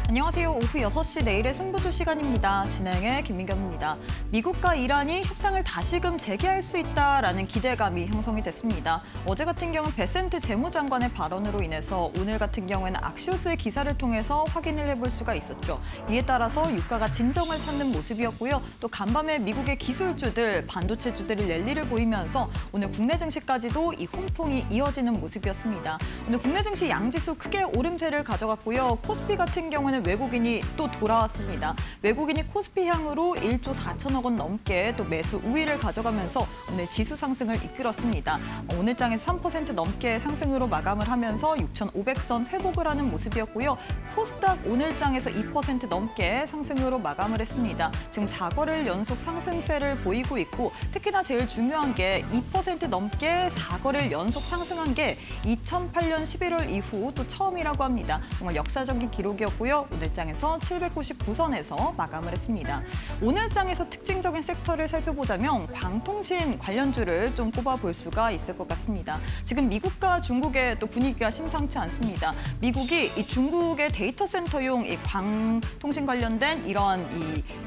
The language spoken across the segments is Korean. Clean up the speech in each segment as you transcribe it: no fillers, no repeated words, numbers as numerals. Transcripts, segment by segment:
안녕하세요. 오후 6시 내일의 승부주 시간입니다. 진행의 김민경입니다. 미국과 이란이 협상을 다시금 재개할 수 있다라는 기대감이 형성이 됐습니다. 어제 같은 경우는 베센트 재무장관의 발언으로 인해서 오늘 같은 경우에는 악시오스의 기사를 통해서 확인을 해볼 수가 있었죠. 이에 따라서 유가가 진정을 찾는 모습이었고요. 또 간밤에 미국의 기술주들, 반도체주들이 랠리를 보이면서 오늘 국내 증시까지도 이 혼풍이 이어지는 모습이었습니다. 오늘 국내 증시 양지수 크게 오름세를 가져갔고요. 코스피 같은 경우는 외국인이 또 돌아왔습니다. 외국인이 코스피 향으로 1조 4천억 원 넘게 또 매수 우위를 가져가면서 오늘 지수 상승을 이끌었습니다. 오늘 장에서 3% 넘게 상승으로 마감을 하면서 6,500선 회복을 하는 모습이었고요. 코스닥 오늘 장에서 2% 넘게 상승으로 마감을 했습니다. 지금 4거래일 연속 상승세를 보이고 있고 특히나 제일 중요한 게 2% 넘게 4거래일 연속 상승한 게 2008년 11월 이후 또 처음이라고 합니다. 정말 역사적인 기록이었고요. 오늘 장에서 799선에서 마감을 했습니다. 오늘 장에서 특징적인 섹터를 살펴보자면 광통신 관련주를 좀 꼽아볼 수가 있을 것 같습니다. 지금 미국과 중국의 또 분위기가 심상치 않습니다. 미국이 이 중국의 데이터 센터용 이 광통신 관련된 이런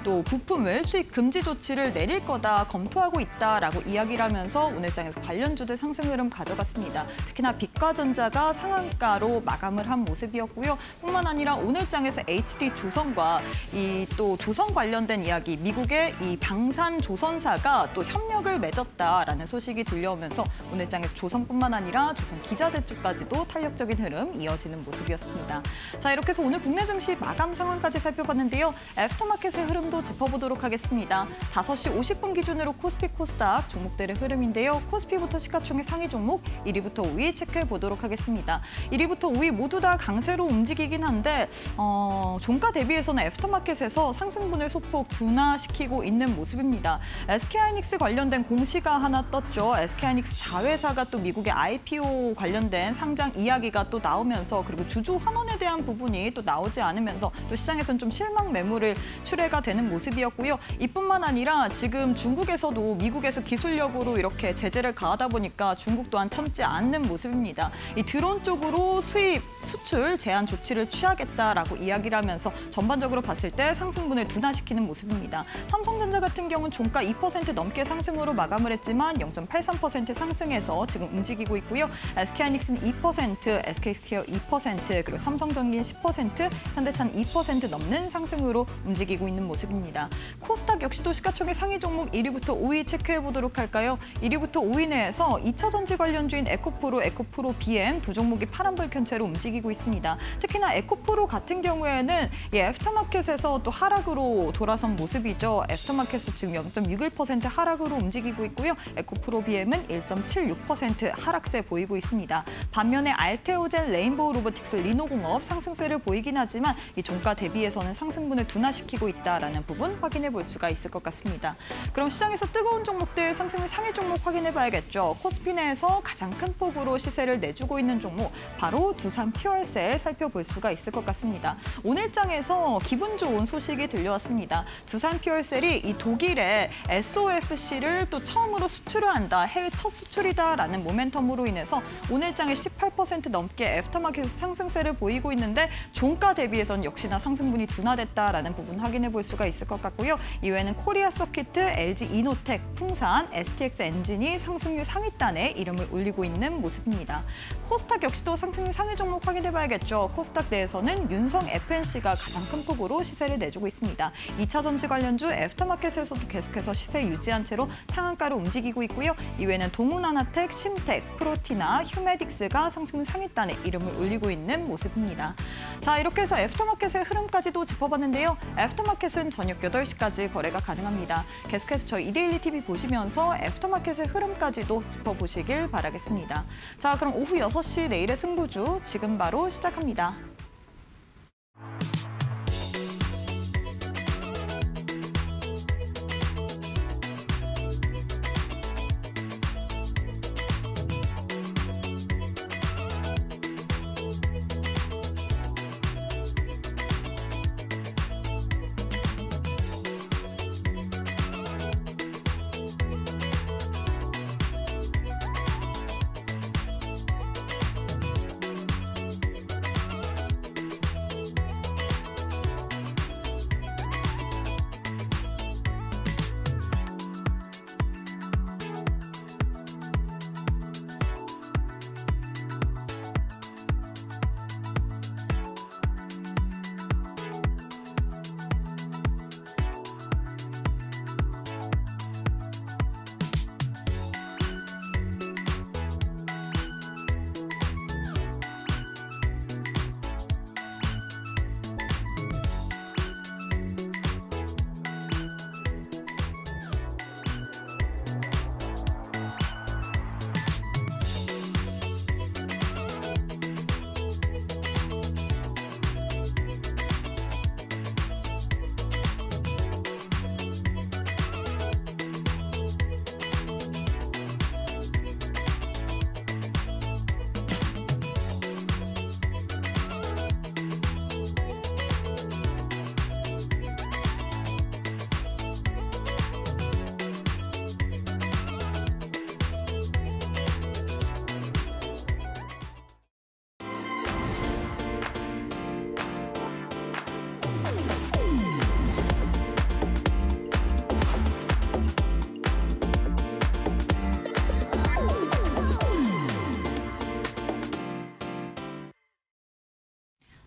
또 부품을 수입 금지 조치를 내릴 거다 검토하고 있다라고 이야기를 하면서 오늘 장에서 관련주들 상승 흐름 가져갔습니다. 특히나 빛과전자가 상한가로 마감을 한 모습이었고요. 뿐만 아니라 오늘 장에서 HD 조선과 이 또 조선 관련된 이야기, 미국의 이 방산 조선사가 또 협력을 맺었다라는 소식이 들려오면서 오늘 장에서 조선뿐만 아니라 조선 기자재주까지도 탄력적인 흐름 이어지는 모습이었습니다. 자, 이렇게 해서 오늘 국내 증시 마감 상황까지 살펴봤는데요. 애프터마켓의 흐름도 짚어보도록 하겠습니다. 5시 50분 기준으로 코스피 코스닥 종목들의 흐름인데요. 코스피부터 시가총액 상위 종목 1위부터 5위 체크해 보도록 하겠습니다. 1위부터 5위 모두 다 강세로 움직이긴 한데 종가 대비해서는 애프터마켓에서 상승분을 소폭 둔화시키고 있는 모습입니다. SK하이닉스 관련된 공시가 하나 떴죠. SK하이닉스 자회사가 또 미국의 IPO 관련된 상장 이야기가 또 나오면서 그리고 주주 환원에 대한 부분이 또 나오지 않으면서 또 시장에서는 좀 실망 매물을 출회가 되는 모습이었고요. 이뿐만 아니라 지금 중국에서도 미국에서 기술력으로 이렇게 제재를 가하다 보니까 중국 또한 참지 않는 모습입니다. 이 드론 쪽으로 수입, 수출 제한 조치를 취하겠다라고 이야기를 하면서 전반적으로 봤을 때 상승분을 둔화시키는 모습입니다. 삼성전자 같은 경우는 종가 2% 넘게 상승으로 마감을 했지만 0.83% 상승해서 지금 움직이고 있고요. SK하이닉스는 2%, SK스퀘어 2%, 그리고 삼성전기는 10%, 현대차는 2% 넘는 상승으로 움직이고 있는 모습입니다. 코스닥 역시도 시가총액 상위 종목 1위부터 5위 체크해 보도록 할까요? 1위부터 5위 내에서 2차 전지 관련주인 에코프로, 에코프로 BM 두 종목이 파란불 켠 채로 움직이고 있습니다. 특히나 에코프로 같은 경우에는 이 애프터마켓에서 또 하락으로 돌아선 모습이죠. 애프터마켓은 지금 0.61% 하락으로 움직이고 있고요. 에코프로 BM은 1.76% 하락세 보이고 있습니다. 반면에 알테오젠, 레인보우 로보틱스, 리노공업 상승세를 보이긴 하지만 이 종가 대비해서는 상승분을 둔화시키고 있다라는 부분 확인해 볼 수가 있을 것 같습니다. 그럼 시장에서 뜨거운 종목들 상승 상위 종목 확인해 봐야겠죠. 코스피 내에서 가장 큰 폭으로 시세를 내주고 있는 종목 바로 두산 퓨얼셀 살펴볼 수가 있을 것 같습니다. 오늘 장에서 기분 좋은 소식이 들려왔습니다. 두산 퓨얼셀이 이 독일의 SOFC를 또 처음으로 수출을 한다, 해외 첫 수출이다라는 모멘텀으로 인해서 오늘 장에 18% 넘게 애프터마켓에서 상승세를 보이고 있는데 종가 대비해서는 역시나 상승분이 둔화됐다라는 부분 확인해 볼 수가 있을 것 같고요. 이외에는 코리아 서키트, LG 이노텍, 풍산, STX 엔진이 상승률 상위단에 이름을 올리고 있는 모습입니다. 코스닥 역시도 상승률 상위 종목 확인해 봐야겠죠. 코스닥 내에서는 윤성 FNC가 가장 큰 폭으로 시세를 내주고 있습니다. 2차 전지 관련주 애프터마켓에서도 계속해서 시세 유지한 채로 상한가로 움직이고 있고요. 이외에는 동훈하나텍, 심텍, 프로티나, 휴메딕스가 상승률 상위단에 이름을 올리고 있는 모습입니다. 자, 이렇게 해서 애프터마켓의 흐름까지도 짚어봤는데요. 애프터마켓은 저녁 8시까지 거래가 가능합니다. 계속해서 저희 이데일리 TV 보시면서 애프터마켓의 흐름까지도 짚어보시길 바라겠습니다. 자, 그럼 오후 6시 내일의 승부주 지금 바로 시작합니다.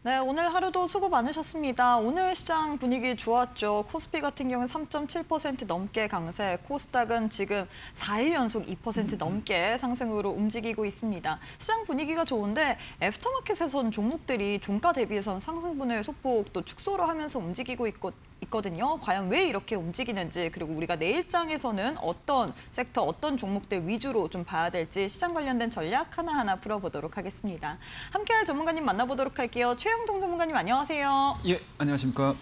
네, 오늘 하루도 수고 많으셨습니다. 오늘 시장 분위기 좋았죠. 코스피 같은 경우는 3.7% 넘게 강세, 코스닥은 지금 4일 연속 2% 넘게 상승으로 움직이고 있습니다. 시장 분위기가 좋은데 애프터마켓에선 종목들이 종가 대비해선 상승분의 소폭 또 축소를 하면서 움직이고 있거든요. 과연 왜 이렇게 움직이는지, 그리고 우리가 내일장에서는 어떤 섹터, 어떤 종목들 위주로 좀 봐야 될지 시장 관련된 전략 하나하나 풀어보도록 하겠습니다. 함께할 전문가님 만나보도록 할게요. 최영동 전문가님 안녕하세요. 예, 안녕하십니까.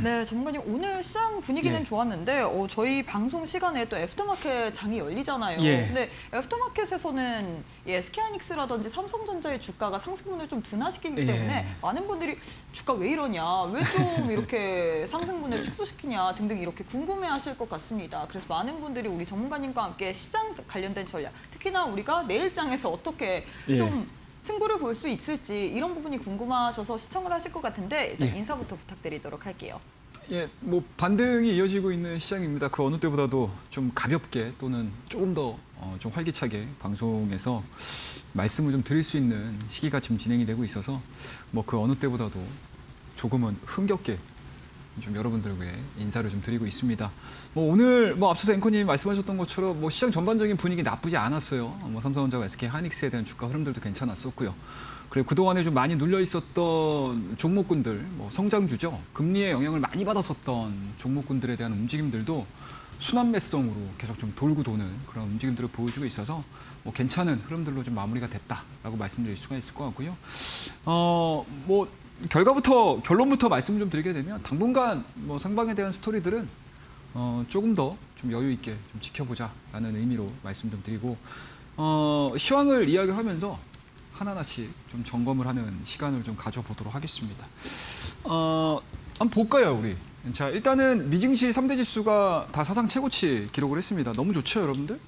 네, 전문가님 오늘 시장 분위기는 예. 좋았는데 저희 방송 시간에 또 애프터마켓 장이 열리잖아요. 예. 근데 애프터마켓에서는 SK하이닉스라든지 삼성전자의 주가가 상승분을 좀 둔화시키기 예. 때문에 많은 분들이 주가 왜 이러냐, 왜 좀 이렇게 상승분을 축소시키냐 등등 이렇게 궁금해하실 것 같습니다. 그래서 많은 분들이 우리 전문가님과 함께 시장 관련된 전략, 특히나 우리가 내일장에서 어떻게 예. 좀 승부를 볼 수 있을지 이런 부분이 궁금하셔서 시청을 하실 것 같은데 일단 예. 인사부터 부탁드리도록 할게요. 예, 뭐 반등이 이어지고 있는 시장입니다. 그 어느 때보다도 좀 가볍게 또는 조금 더 좀 활기차게 방송에서 말씀을 좀 드릴 수 있는 시기가 지금 진행이 되고 있어서 뭐 그 어느 때보다도 조금은 흥겹게 좀 여러분들에게 인사를 좀 드리고 있습니다. 뭐 오늘 뭐 앞서서 앵커님이 말씀하셨던 것처럼 뭐 시장 전반적인 분위기 나쁘지 않았어요. 뭐 삼성전자와 SK하이닉스에 대한 주가 흐름들도 괜찮았었고요. 그리고 그동안에 좀 많이 눌려 있었던 종목군들, 뭐 성장주죠. 금리의 영향을 많이 받았었던 종목군들에 대한 움직임들도 순환매성으로 계속 좀 돌고 도는 그런 움직임들을 보여주고 있어서 뭐 괜찮은 흐름들로 좀 마무리가 됐다라고 말씀드릴 수가 있을 것 같고요. 뭐 결론부터 말씀을 좀 드리게 되면 당분간 뭐 상방에 대한 스토리들은 조금 더 좀 여유 있게 좀 지켜보자라는 의미로 말씀 좀 드리고 시황을 이야기하면서 하나하나씩 좀 점검을 하는 시간을 좀 가져보도록 하겠습니다. 한번 볼까요, 우리? 자, 일단은 미증시 3대 지수가 다 사상 최고치 기록을 했습니다. 너무 좋죠, 여러분들?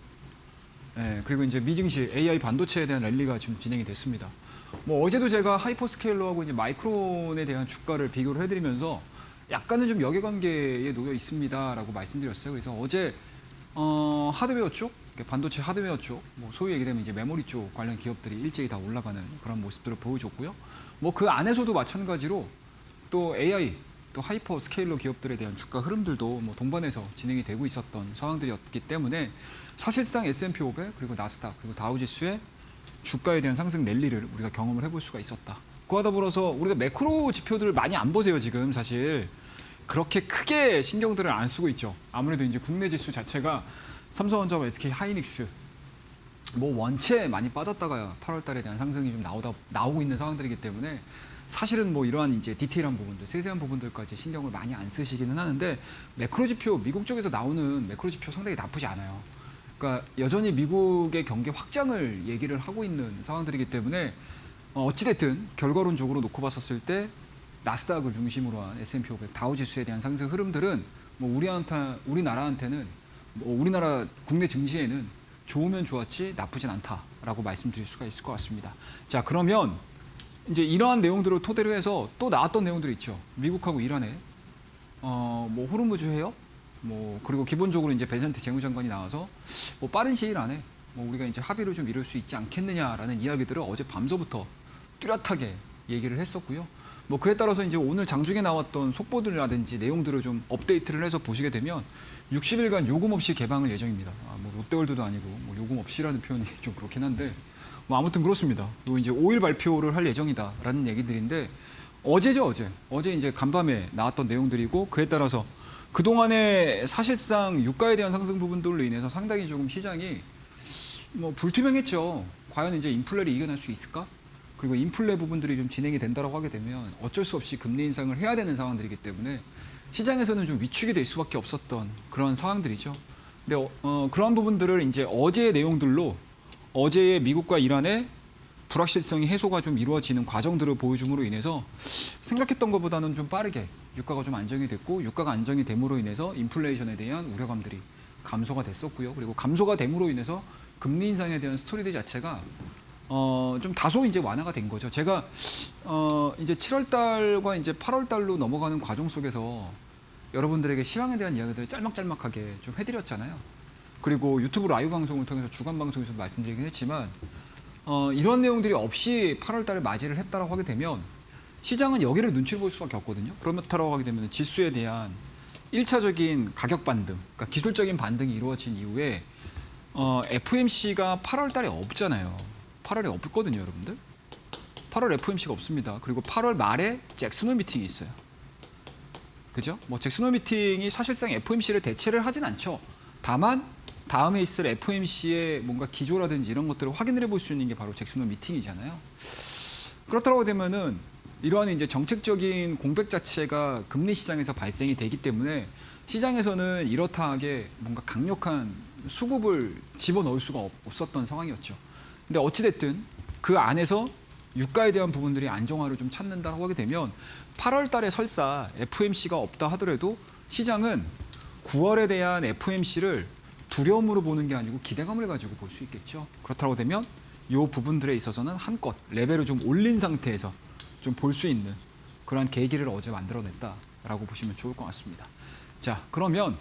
네, 그리고 이제 미증시 AI 반도체에 대한 랠리가 지금 진행이 됐습니다. 뭐 어제도 제가 하이퍼스케일러하고 이제 마이크론에 대한 주가를 비교를 해드리면서 약간은 좀 역외관계에 놓여 있습니다라고 말씀드렸어요. 그래서 어제 하드웨어 쪽, 반도체 하드웨어 쪽, 뭐 소위 얘기되면 이제 메모리 쪽 관련 기업들이 일제히 다 올라가는 그런 모습들을 보여줬고요. 뭐 그 안에서도 마찬가지로 또 AI, 또 하이퍼 스케일러 기업들에 대한 주가 흐름들도 뭐 동반해서 진행이 되고 있었던 상황들이었기 때문에 사실상 S&P 500 그리고 나스닥 그리고 다우지수의 주가에 대한 상승 랠리를 우리가 경험을 해볼 수가 있었다. 그와 더불어서 우리가 매크로 지표들을 많이 안 보세요, 지금 사실. 그렇게 크게 신경들을 안 쓰고 있죠. 아무래도 이제 국내 지수 자체가 삼성전자와 SK하이닉스 뭐 원체 많이 빠졌다가 8월 달에 대한 상승이 좀 나오고 있는 상황들이기 때문에 사실은 뭐 이러한 이제 디테일한 부분들, 세세한 부분들까지 신경을 많이 안 쓰시기는 하는데 매크로 지표, 미국 쪽에서 나오는 매크로 지표 상당히 나쁘지 않아요. 그러니까 여전히 미국의 경기 확장을 얘기를 하고 있는 상황들이기 때문에 어찌됐든 결과론적으로 놓고 봤었을 때 나스닥을 중심으로 한 S&P 500, 다우지수에 대한 상승 흐름들은 뭐 우리나라한테는 뭐 우리나라 국내 증시에는 좋으면 좋았지 나쁘진 않다라고 말씀드릴 수가 있을 것 같습니다. 자, 그러면 이제 이러한 내용들을 토대로 해서 또 나왔던 내용들이 있죠. 미국하고 이란에 뭐 호르무즈 해협, 뭐 그리고 기본적으로 이제 베센트 재무장관이 나와서 뭐 빠른 시일 안에 뭐 우리가 이제 합의를 좀 이룰 수 있지 않겠느냐라는 이야기들을 어제 밤서부터 뚜렷하게 얘기를 했었고요. 뭐 그에 따라서 이제 오늘 장중에 나왔던 속보들이라든지 내용들을 좀 업데이트를 해서 보시게 되면 60일간 요금 없이 개방을 예정입니다. 뭐 롯데월드도 아니고 뭐 요금 없이라는 표현이 좀 그렇긴 한데 뭐 아무튼 그렇습니다. 그리고 이제 5일 발표를 할 예정이다라는 얘기들인데 어제죠, 어제 이제 간밤에 나왔던 내용들이고 그에 따라서 그동안에 사실상 유가에 대한 상승 부분들로 인해서 상당히 조금 시장이 뭐 불투명했죠. 과연 이제 인플레를 이겨낼 수 있을까? 그리고 인플레 부분들이 좀 진행이 된다라고 하게 되면 어쩔 수 없이 금리 인상을 해야 되는 상황들이기 때문에 시장에서는 좀 위축이 될 수밖에 없었던 그런 상황들이죠. 근데 그러한 부분들을 이제 어제의 내용들로 어제의 미국과 이란의 불확실성이 해소가 좀 이루어지는 과정들을 보여줌으로 인해서 생각했던 것보다는 좀 빠르게 유가가 좀 안정이 됐고 유가가 안정이 됨으로 인해서 인플레이션에 대한 우려감들이 감소가 됐었고요. 그리고 감소가 됨으로 인해서 금리 인상에 대한 스토리들 자체가 좀 다소 이제 완화가 된 거죠. 제가 이제 7월 달과 이제 8월 달로 넘어가는 과정 속에서 여러분들에게 시황에 대한 이야기들을 짤막짤막하게 좀 해드렸잖아요. 그리고 유튜브 라이브 방송을 통해서 주간 방송에서 말씀드리긴 했지만 이런 내용들이 없이 8월 달을 맞이를 했다라고 하게 되면 시장은 여기를 눈치를 볼 수밖에 없거든요. 그렇다고 하게 되면 지수에 대한 1차적인 가격 반등, 그러니까 기술적인 반등이 이루어진 이후에 FMC가 8월 달에 없잖아요. 8월에 없거든요, 여러분들. 8월 FMC가 없습니다. 그리고 8월 말에 잭슨홀 미팅이 있어요. 그죠? 뭐 잭슨홀 미팅이 사실상 FMC를 대체를 하진 않죠. 다만 다음에 있을 FMC의 뭔가 기조라든지 이런 것들을 확인을 해볼 수 있는 게 바로 잭슨홀 미팅이잖아요. 그렇다고 되면은 이러한 이제 정책적인 공백 자체가 금리 시장에서 발생이 되기 때문에 시장에서는 이렇다하게 뭔가 강력한 수급을 집어넣을 수가 없었던 상황이었죠. 근데 어찌됐든 그 안에서 유가에 대한 부분들이 안정화를 좀 찾는다고 하게 되면 8월 달에 설사 FMC가 없다 하더라도 시장은 9월에 대한 FMC를 두려움으로 보는 게 아니고 기대감을 가지고 볼 수 있겠죠. 그렇다고 되면 이 부분들에 있어서는 한껏 레벨을 좀 올린 상태에서 좀 볼 수 있는 그러한 계기를 어제 만들어냈다라고 보시면 좋을 것 같습니다. 자, 그러면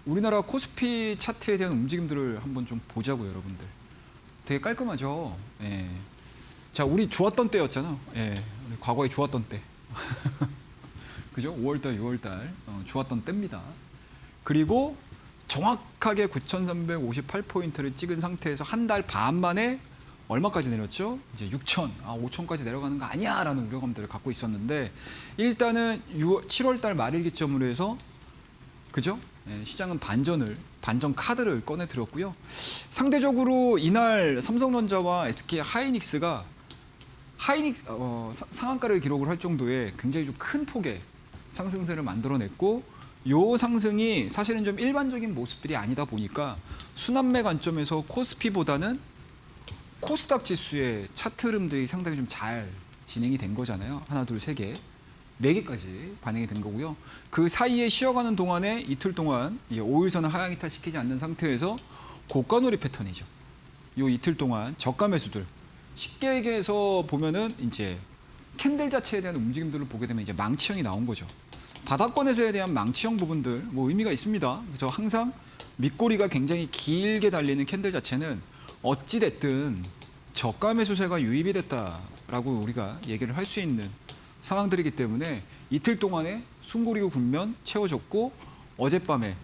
우리나라 코스피 차트에 대한 움직임들을 한번 좀 보자고요, 여러분들. 되게 깔끔하죠. 예. 자, 우리 좋았던 때였잖아. 예. 과거에 좋았던 때. 그죠? 5월달, 6월달 좋았던 때입니다. 그리고 정확하게 9,358포인트를 찍은 상태에서 한 달 반 만에 얼마까지 내렸죠? 이제 6천, 5천까지 내려가는 거 아니야 라는 우려감들을 갖고 있었는데 일단은 7월 달 말일 기점으로 해서 그죠? 예, 시장은 반전 카드를 꺼내 들었고요. 상대적으로 이날 삼성전자와 SK 하이닉스가 상한가를 기록을 할 정도의 굉장히 좀 큰 폭의 상승세를 만들어냈고 요 상승이 사실은 좀 일반적인 모습들이 아니다 보니까 순환매 관점에서 코스피보다는 코스닥 지수의 차트 흐름들이 상당히 좀 잘 진행이 된 거잖아요. 하나, 둘, 세 개, 네 개까지 반영이 된 거고요. 그 사이에 쉬어가는 동안에 이틀 동안 5일선을 하향 이탈시키지 않는 상태에서 고가놀이 패턴이죠. 요 이틀 동안 저가 매수들 쉽게 얘기해서 보면은 이제 캔들 자체에 대한 움직임들을 보게 되면 이제 망치형이 나온 거죠. 바닥권에서에 대한 망치형 부분들 뭐 의미가 있습니다. 그래서 항상 밑꼬리가 굉장히 길게 달리는 캔들 자체는 어찌 됐든 저가 매수세가 유입이 됐다라고 우리가 얘기를 할 수 있는 상황들이기 때문에 이틀 동안에 숨고리고 국면 채워졌고 어젯밤에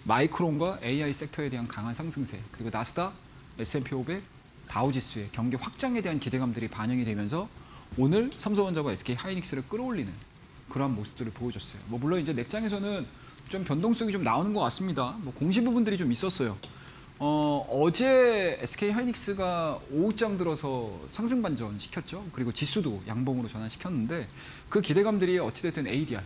마이크론과 AI 섹터에 대한 강한 상승세 그리고 나스닥, S&P 500, 다우지수의 경기 확장에 대한 기대감들이 반영이 되면서 오늘 삼성전자와 SK 하이닉스를 끌어올리는 그러한 모습들을 보여줬어요. 뭐 물론 이제 맥장에서는 좀 변동성이 좀 나오는 것 같습니다. 뭐 공시 부분들이 좀 있었어요. 어제 SK 하이닉스가 오후장 들어서 상승 반전 시켰죠. 그리고 지수도 양봉으로 전환시켰는데 그 기대감들이 어찌됐든 ADR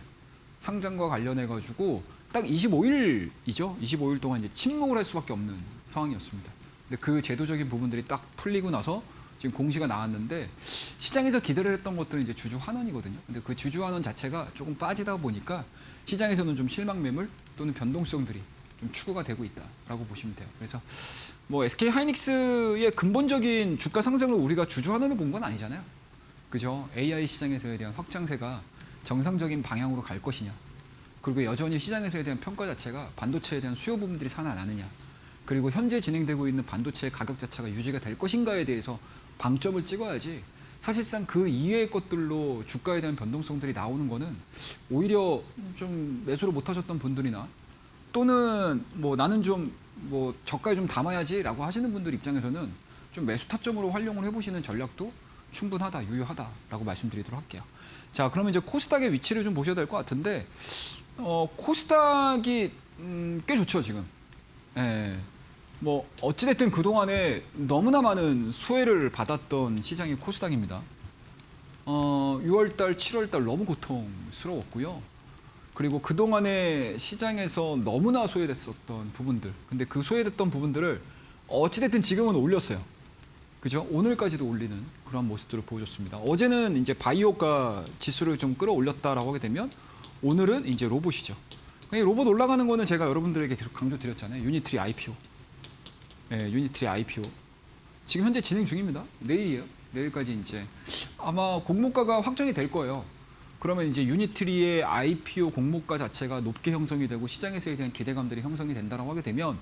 상장과 관련해 가지고 딱 25일이죠. 25일 동안 이제 침묵을 할 수밖에 없는 상황이었습니다. 근데 그 제도적인 부분들이 딱 풀리고 나서 지금 공시가 나왔는데 시장에서 기대를 했던 것들은 이제 주주 환원이거든요. 근데 그 주주 환원 자체가 조금 빠지다 보니까 시장에서는 좀 실망 매물 또는 변동성들이 좀 추구가 되고 있다라고 보시면 돼요. 그래서 뭐 SK 하이닉스의 근본적인 주가 상승을 우리가 주주 환원을 본 건 아니잖아요. 그죠? AI 시장에서에 대한 확장세가 정상적인 방향으로 갈 것이냐. 그리고 여전히 시장에서에 대한 평가 자체가 반도체에 대한 수요 부분들이 살아나느냐. 그리고 현재 진행되고 있는 반도체의 가격 자체가 유지가 될 것인가에 대해서 방점을 찍어야지 사실상 그 이외의 것들로 주가에 대한 변동성들이 나오는 거는 오히려 좀 매수를 못 하셨던 분들이나 또는 뭐 나는 좀 뭐 저가에 좀 담아야지라고 하시는 분들 입장에서는 좀 매수 타점으로 활용을 해보시는 전략도 충분하다, 유효하다라고 말씀드리도록 할게요. 자, 그러면 이제 코스닥의 위치를 좀 보셔야 될 것 같은데 코스닥이 꽤 좋죠 지금. 예. 뭐 어찌됐든 그 동안에 너무나 많은 수혜를 받았던 시장이 코스닥입니다. 6월달, 7월달 너무 고통스러웠고요. 그리고 그 동안에 시장에서 너무나 소외됐었던 부분들. 근데 그 소외됐던 부분들을 어찌됐든 지금은 올렸어요. 그죠? 오늘까지도 올리는 그런 모습들을 보여줬습니다. 어제는 이제 바이오가 지수를 좀 끌어올렸다라고 하게 되면 오늘은 이제 로봇이죠. 이 로봇 올라가는 거는 제가 여러분들에게 계속 강조드렸잖아요. 유니트리 IPO. 네, 유니트리 IPO. 지금 현재 진행 중입니다. 내일이에요. 내일까지 이제 아마 공모가가 확정이 될 거예요. 그러면 이제 유니트리의 IPO 공모가 자체가 높게 형성이 되고 시장에서에 대한 기대감들이 형성이 된다고 하게 되면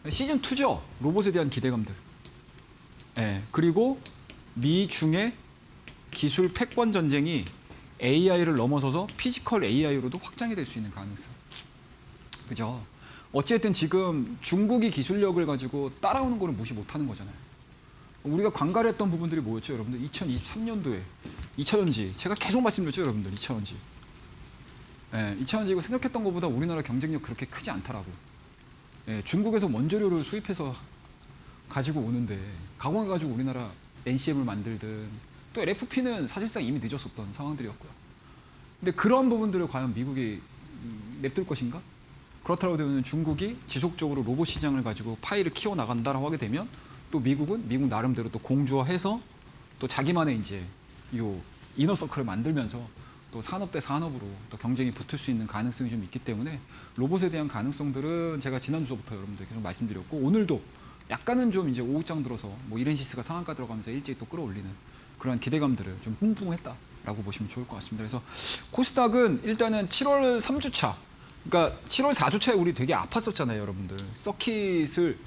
시즌 2죠. 로봇에 대한 기대감들. 네, 그리고 미중의 기술 패권 전쟁이 AI를 넘어서서 피지컬 AI로도 확장이 될 수 있는 가능성. 그죠? 어쨌든 지금 중국이 기술력을 가지고 따라오는 거를 무시 못하는 거잖아요. 우리가 관가를 했던 부분들이 뭐였죠, 여러분들? 2023년도에 2차전지, 제가 계속 말씀드렸죠, 여러분들, 2차전지. 예, 2차전지 이거 생각했던 것보다 우리나라 경쟁력 그렇게 크지 않더라고. 예, 중국에서 원재료를 수입해서 가지고 오는데 가공해가지고 우리나라 NCM을 만들든 또 LFP는 사실상 이미 늦었었던 상황들이었고요. 근데 그런 부분들을 과연 미국이 냅둘 것인가? 그렇다고 되면 중국이 지속적으로 로봇 시장을 가지고 파이를 키워 나간다라고 하게 되면 또 미국은 미국 나름대로 또 공조화해서 또 자기만의 이제 요 이너서클을 만들면서 또 산업 대 산업으로 또 경쟁이 붙을 수 있는 가능성이 좀 있기 때문에 로봇에 대한 가능성들은 제가 지난주부터 여러분들 계속 말씀드렸고 오늘도 약간은 좀 이제 오후장 들어서 뭐 이렌시스가 상한가 들어가면서 일찍 또 끌어올리는 그런 기대감들을 좀 뿜뿜했다라고 보시면 좋을 것 같습니다. 그래서 코스닥은 일단은 7월 3주차, 그러니까 7월 4주차에 우리 되게 아팠었잖아요, 여러분들. 서킷을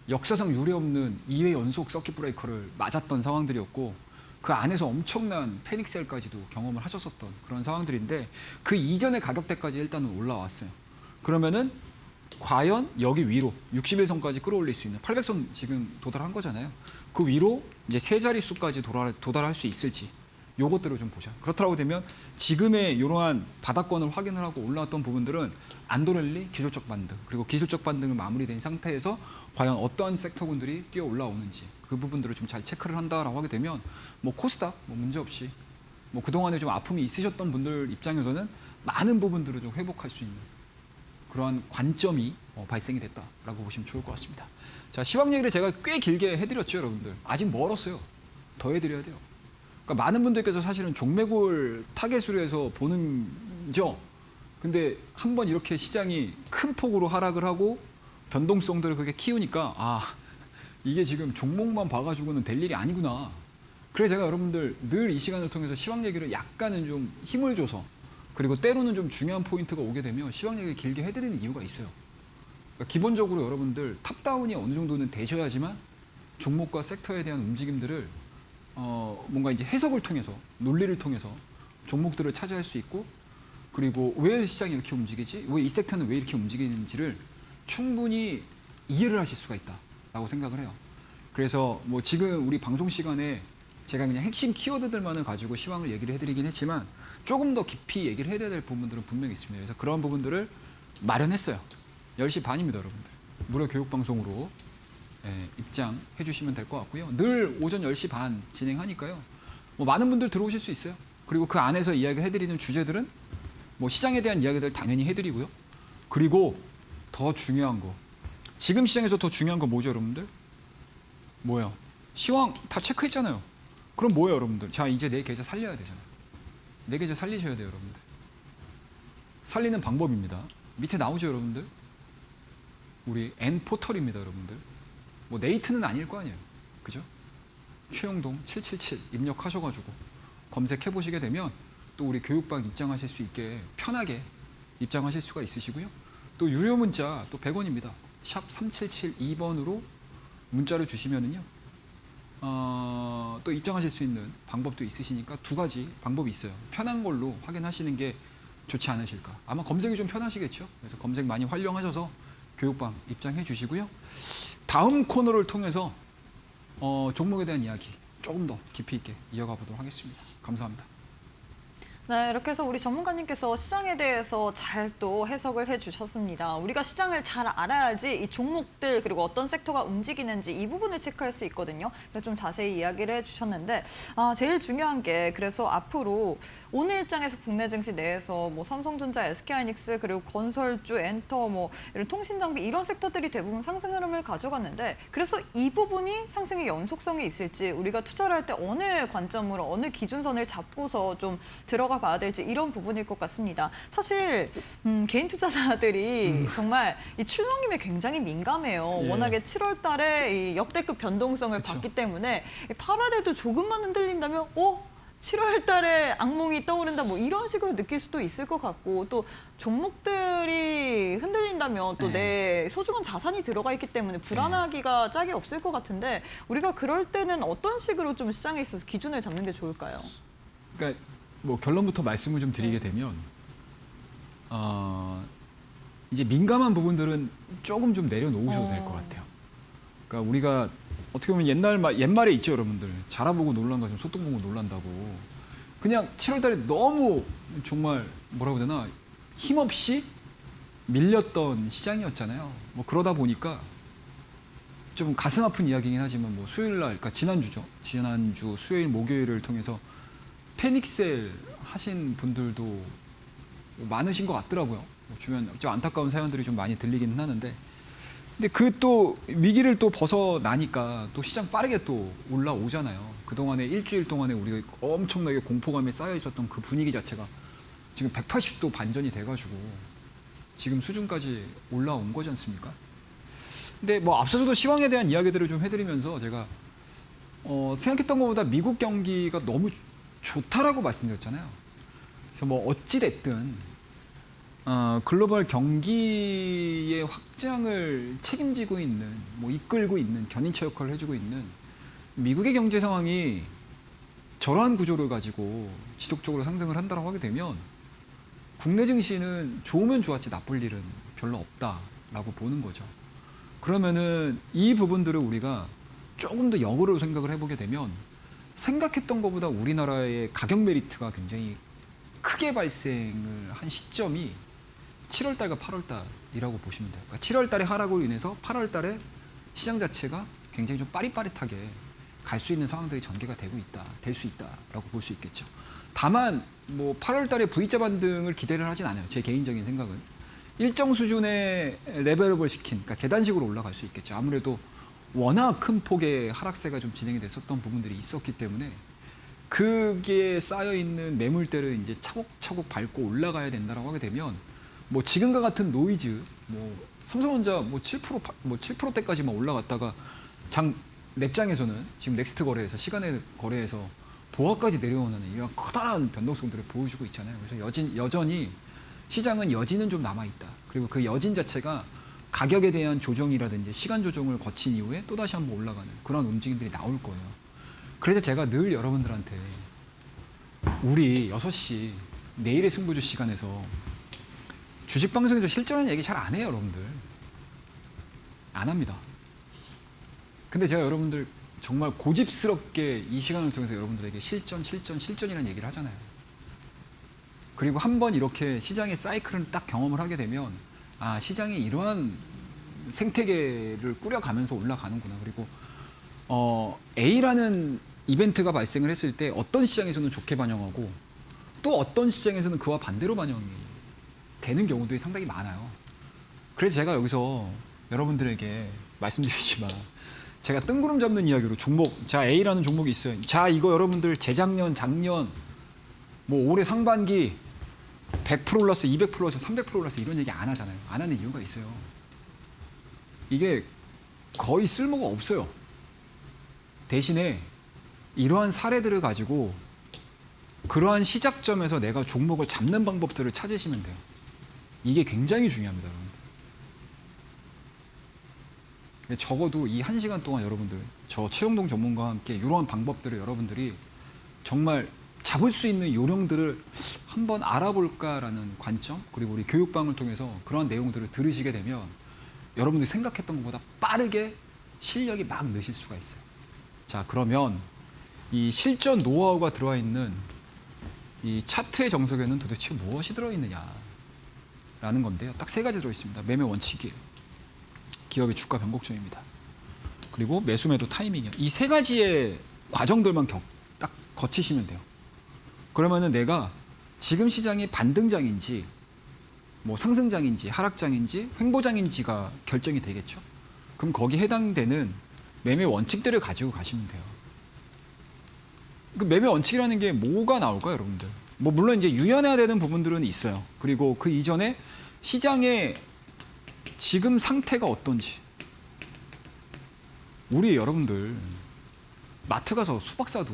역사상 유례없는 2회 연속 서킷 브레이커를 맞았던 상황들이었고 그 안에서 엄청난 패닉셀까지도 경험을 하셨었던 그런 상황들인데 그 이전의 가격대까지 일단은 올라왔어요. 그러면은 과연 여기 위로 61선까지 끌어올릴 수 있는 800선 지금 도달한 거잖아요. 그 위로 이제 세 자릿수까지 도달할 수 있을지 요것들을 좀 보자. 그렇다고 되면 지금의 이러한 바닥권을 확인을 하고 올라왔던 부분들은 안도랠리, 기술적 반등, 그리고 기술적 반등을 마무리된 상태에서 과연 어떠한 섹터군들이 뛰어 올라오는지 그 부분들을 좀 잘 체크를 한다라고 하게 되면 뭐 코스닥 뭐 문제 없이 뭐 그동안에 좀 아픔이 있으셨던 분들 입장에서는 많은 부분들을 좀 회복할 수 있는 그러한 관점이 발생이 됐다라고 보시면 좋을 것 같습니다. 자, 시황 얘기를 제가 꽤 길게 해드렸죠, 여러분들. 아직 멀었어요. 더 해드려야 돼요. 그러니까 많은 분들께서 사실은 종매골 타겟으로 해서 보는죠. 근데 한번 이렇게 시장이 큰 폭으로 하락을 하고 변동성들을 그렇게 키우니까 이게 지금 종목만 봐가지고는 될 일이 아니구나. 그래서 제가 여러분들 늘 이 시간을 통해서 시황 얘기를 약간은 좀 힘을 줘서 그리고 때로는 좀 중요한 포인트가 오게 되면 시황 얘기를 길게 해드리는 이유가 있어요. 그러니까 기본적으로 여러분들 탑다운이 어느 정도는 되셔야지만 종목과 섹터에 대한 움직임들을 뭔가 이제 해석을 통해서 논리를 통해서 종목들을 차지할 수 있고 그리고 왜 시장이 이렇게 움직이지? 왜 이 섹터는 왜 이렇게 움직이는지를 충분히 이해를 하실 수가 있다라고 생각을 해요. 그래서 뭐 지금 우리 방송 시간에 제가 그냥 핵심 키워드들만을 가지고 시황을 얘기를 해드리긴 했지만 조금 더 깊이 얘기를 해야 될 부분들은 분명히 있습니다. 그래서 그런 부분들을 마련했어요. 10시 반입니다, 여러분들. 무료 교육 방송으로 입장해 주시면 될 것 같고요. 늘 오전 10시 반 진행하니까요. 뭐 많은 분들 들어오실 수 있어요. 그리고 그 안에서 이야기를 해드리는 주제들은 뭐 시장에 대한 이야기들 당연히 해드리고요. 그리고 더 중요한 거. 지금 시장에서 더 중요한 건 뭐죠, 여러분들? 뭐예요? 시황 다 체크했잖아요. 그럼 뭐예요, 여러분들? 자, 이제 내 계좌 살려야 되잖아요. 내 계좌 살리셔야 돼요, 여러분들. 살리는 방법입니다. 밑에 나오죠, 여러분들? 우리 N포털입니다, 여러분들. 뭐 네이트는 아닐 거 아니에요. 그죠? 최용동 777 입력하셔가지고 검색해 보시게 되면 또 우리 교육방 입장하실 수 있게 편하게 입장하실 수가 있으시고요. 또 유료 문자 또 100원입니다. 샵 3772번으로 문자를 주시면은요. 또 입장하실 수 있는 방법도 있으시니까 두 가지 방법이 있어요. 편한 걸로 확인하시는 게 좋지 않으실까. 아마 검색이 좀 편하시겠죠. 그래서 검색 많이 활용하셔서 교육방 입장해 주시고요. 다음 코너를 통해서 종목에 대한 이야기 조금 더 깊이 있게 이어가 보도록 하겠습니다. 감사합니다. 네, 이렇게 해서 우리 전문가님께서 시장에 대해서 잘 또 해석을 해주셨습니다. 우리가 시장을 잘 알아야지 이 종목들 그리고 어떤 섹터가 움직이는지 이 부분을 체크할 수 있거든요. 그래서 좀 자세히 이야기를 해주셨는데 제일 중요한 게 그래서 앞으로 오늘 일장에서 국내 증시 내에서 뭐 삼성전자, SK하이닉스 그리고 건설주, 엔터 뭐 이런 통신 장비 이런 섹터들이 대부분 상승 흐름을 가져갔는데 그래서 이 부분이 상승의 연속성이 있을지 우리가 투자를 할 때 어느 관점으로 어느 기준선을 잡고서 좀 들어가 봐야 될지 이런 부분일 것 같습니다. 사실 개인 투자자들이 정말 이 출렁임에 굉장히 민감해요. 예. 워낙에 7월 달에 이 역대급 변동성을 그쵸. 봤기 때문에 8월에도 조금만 흔들린다면 7월 달에 악몽이 떠오른다 뭐 이런 식으로 느낄 수도 있을 것 같고 또 종목들이 흔들린다면 또 내 소중한 자산이 들어가 있기 때문에 불안하기가 짝이 없을 것 같은데 우리가 그럴 때는 어떤 식으로 좀 시장에 있어서 기준을 잡는 게 좋을까요? 그러니까 뭐 결론부터 말씀을 좀 드리게 되면 이제 민감한 부분들은 조금 좀 내려놓으셔도 될 것 같아요. 그러니까 우리가 어떻게 보면 옛말에 있죠, 여러분들. 자라보고 놀란 거 좀 소똥 보고 놀란다고. 그냥 7월달에 너무 정말 뭐라고 해야 되나 힘없이 밀렸던 시장이었잖아요. 뭐 그러다 보니까 좀 가슴 아픈 이야기긴 하지만 뭐 수요일 날, 그러니까 지난주 수요일 목요일을 통해서 패닉셀 하신 분들도 많으신 것 같더라고요. 뭐 주변 좀 안타까운 사연들이 좀 많이 들리기는 하는데, 근데 그 또 위기를 또 벗어나니까 또 시장 빠르게 또 올라오잖아요. 그동안에 일주일 동안에 우리가 엄청나게 공포감에 쌓여 있었던 그 분위기 자체가 지금 180도 반전이 돼가지고 지금 수준까지 올라온 거지 않습니까? 근데 뭐 앞서서도 시황에 대한 이야기들을 좀 해드리면서 제가 생각했던 것보다 미국 경기가 너무 좋다라고 말씀드렸잖아요. 그래서 뭐 어찌 됐든 글로벌 경기의 확장을 책임지고 있는, 뭐 이끌고 있는 견인처 역할을 해주고 있는 미국의 경제 상황이 저러한 구조를 가지고 지속적으로 상승을 한다고 하게 되면 국내 증시는 좋으면 좋았지 나쁠 일은 별로 없다라고 보는 거죠. 그러면은 이 부분들을 우리가 조금 더 역으로 생각을 해보게 되면 생각했던 것보다 우리나라의 가격 메리트가 굉장히 크게 발생을 한 시점이 7월달과 8월달이라고 보시면 돼요. 그러니까 7월달의 하락으로 인해서 8월달에 시장 자체가 굉장히 좀 빠릿빠릿하게 갈 수 있는 상황들이 전개가 될 수 있다라고 볼 수 있겠죠. 다만 뭐 8월달에 V자 반등을 기대를 하진 않아요. 제 개인적인 생각은. 일정 수준의 레벨업을 시킨, 그러니까 계단식으로 올라갈 수 있겠죠. 아무래도 워낙 큰 폭의 하락세가 좀 진행이 됐었던 부분들이 있었기 때문에 그게 쌓여있는 매물대를 이제 차곡차곡 밟고 올라가야 된다라고 하게 되면 뭐 지금과 같은 노이즈, 뭐 삼성전자 뭐 7%대까지만 올라갔다가 랩장에서는 지금 넥스트 거래에서 시간의 거래에서 보합까지 내려오는 이런 커다란 변동성들을 보여주고 있잖아요. 그래서 여전히 시장은 여진은 좀 남아있다. 그리고 그 여진 자체가 가격에 대한 조정이라든지 시간 조정을 거친 이후에 또다시 한번 올라가는 그런 움직임들이 나올 거예요. 그래서 제가 늘 여러분들한테 우리 6시 내일의 승부주 시간에서 주식방송에서 실전하는 얘기 잘 안 해요, 여러분들. 안 합니다. 근데 제가 여러분들 정말 고집스럽게 이 시간을 통해서 여러분들에게 실전이라는 얘기를 하잖아요. 그리고 한번 이렇게 시장의 사이클을 딱 경험을 하게 되면 시장이 이러한 생태계를 꾸려가면서 올라가는구나. 그리고 A라는 이벤트가 발생을 했을 때 어떤 시장에서는 좋게 반영하고 또 어떤 시장에서는 그와 반대로 반영이 되는 경우들이 상당히 많아요. 그래서 제가 여기서 여러분들에게 말씀드리지만 제가 뜬구름 잡는 이야기로 자 A라는 종목이 있어요. 자 이거 여러분들 재작년, 작년 뭐 올해 상반기 100% 올랐어, 200% 올랐어, 300% 올랐어 이런 얘기 안 하잖아요. 안 하는 이유가 있어요. 이게 거의 쓸모가 없어요. 대신에 이러한 사례들을 가지고 그러한 시작점에서 내가 종목을 잡는 방법들을 찾으시면 돼요. 이게 굉장히 중요합니다, 여러분들. 적어도 이 1시간 동안 여러분들, 저 최영동 전문가와 함께 이러한 방법들을 여러분들이 정말 잡을 수 있는 요령들을 한번 알아볼까라는 관점, 그리고 우리 교육방을 통해서 그런 내용들을 들으시게 되면 여러분들이 생각했던 것보다 빠르게 실력이 막 느실 수가 있어요. 자, 그러면 이 실전 노하우가 들어와 있는 이 차트의 정석에는 도대체 무엇이 들어있느냐라는 건데요. 딱 3가지 들어있습니다. 매매 원칙이에요. 기업의 주가 변곡점입니다. 그리고 매수 매도 타이밍이에요. 이 3가지의 과정들만 딱 거치시면 돼요. 그러면은 내가 지금 시장이 반등장인지 뭐 상승장인지 하락장인지 횡보장인지가 결정이 되겠죠. 그럼 거기에 해당되는 매매 원칙들을 가지고 가시면 돼요. 그 매매 원칙이라는 게 뭐가 나올까요, 여러분들? 뭐 물론 이제 유연해야 되는 부분들은 있어요. 그리고 그 이전에 시장의 지금 상태가 어떤지. 우리 여러분들 마트 가서 수박 사도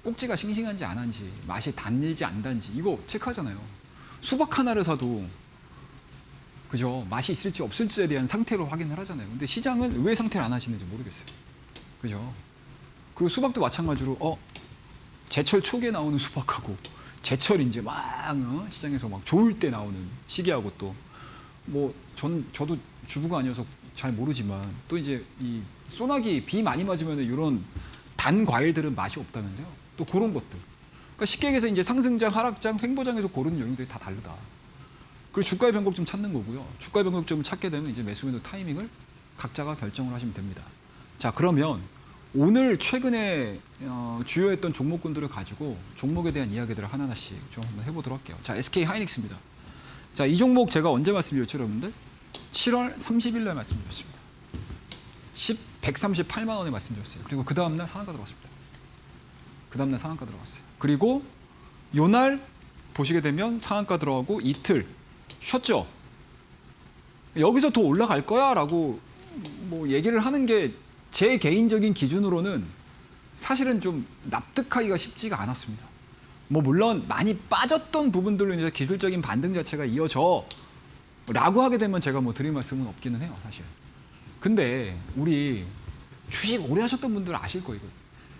꼭지가 싱싱한지 안 한지, 맛이 단일지 안 단지 이거 체크하잖아요. 수박 하나를 사도 그죠? 맛이 있을지 없을지에 대한 상태로 확인을 하잖아요. 근데 시장은 왜 상태를 안 하시는지 모르겠어요. 그죠? 그리고 수박도 마찬가지로 제철 초기에 나오는 수박하고 제철 이제 막 시장에서 막 좋을 때 나오는 시기하고 또 뭐 저도 주부가 아니어서 잘 모르지만 또 이제 이 소나기 비 많이 맞으면 이런 단 과일들은 맛이 없다면서요. 또 그런 것들. 그러니까 쉽게 얘기해서 이제 상승장, 하락장, 횡보장에서 고르는 영역들이 다 다르다. 그리고 주가의 변곡점 찾는 거고요. 주가의 변곡점을 찾게 되면 이제 매수 매도 타이밍을 각자가 결정을 하시면 됩니다. 자, 그러면 오늘 최근에 주요했던 종목군들을 가지고 종목에 대한 이야기들을 하나하나씩 좀 한번 해보도록 할게요. 자, SK 하이닉스입니다. 자, 이 종목 제가 언제 말씀드렸죠, 여러분들? 7월 30일 날 말씀드렸습니다. 138만 원에 말씀드렸어요. 그리고 그 다음날 상한가 들어갔습니다. 그 다음날 상한가 들어갔어요. 그리고 요날 보시게 되면 상한가 들어가고 이틀 쉬었죠. 여기서 더 올라갈 거야 라고 뭐 얘기를 하는 게 제 개인적인 기준으로는 사실은 좀 납득하기가 쉽지가 않았습니다. 뭐 물론 많이 빠졌던 부분들로 인해서 기술적인 반등 자체가 이어져 라고 하게 되면 제가 뭐 드릴 말씀은 없기는 해요, 사실. 근데 우리 주식 오래 하셨던 분들 아실 거예요.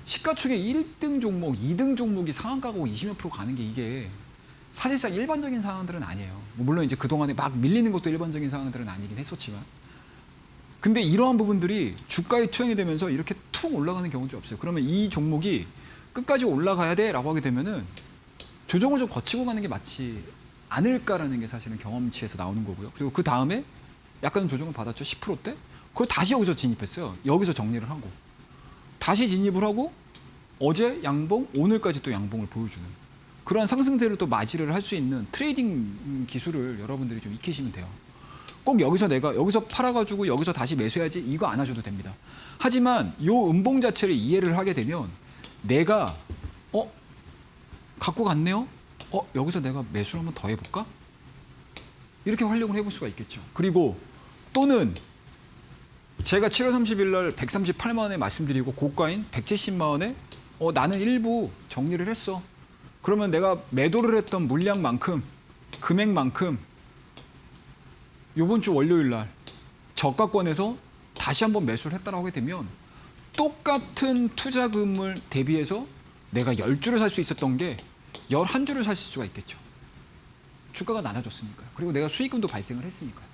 시가총액 1등 종목, 2등 종목이 상한가고 20몇 프로 가는 게 이게 사실상 일반적인 상황들은 아니에요. 뭐 물론 이제 그동안에 막 밀리는 것도 일반적인 상황들은 아니긴 했었지만. 근데 이러한 부분들이 주가에 투영이 되면서 이렇게 툭 올라가는 경우도 없어요. 그러면 이 종목이 끝까지 올라가야 돼라고 하게 되면은 조정을 좀 거치고 가는 게 맞지 않을까라는 게 사실은 경험치에서 나오는 거고요. 그리고 그 다음에 약간 조정을 받았죠. 10%대. 그걸 다시 여기서 진입했어요. 여기서 정리를 하고. 다시 진입을 하고 어제 양봉, 오늘까지 또 양봉을 보여주는 그러한 상승세를 또 맞이를 할 수 있는 트레이딩 기술을 여러분들이 좀 익히시면 돼요. 꼭 여기서 내가 여기서 팔아가지고 여기서 다시 매수해야지 이거 안 하셔도 됩니다. 하지만 요 음봉 자체를 이해를 하게 되면 내가 갖고 갔네요. 여기서 내가 매수를 한번 더 해볼까? 이렇게 활용을 해볼 수가 있겠죠. 그리고 또는 제가 7월 30일 날 138만 원에 말씀드리고 고가인 170만 원에 나는 일부 정리를 했어. 그러면 내가 매도를 했던 물량만큼 금액만큼 이번 주 월요일 날 저가권에서 다시 한번 매수를 했다라고 하게 되면 똑같은 투자금을 대비해서 내가 10주를 살 수 있었던 게 11주를 살 수가 있겠죠. 주가가 낮아졌으니까요. 그리고 내가 수익금도 발생을 했으니까요.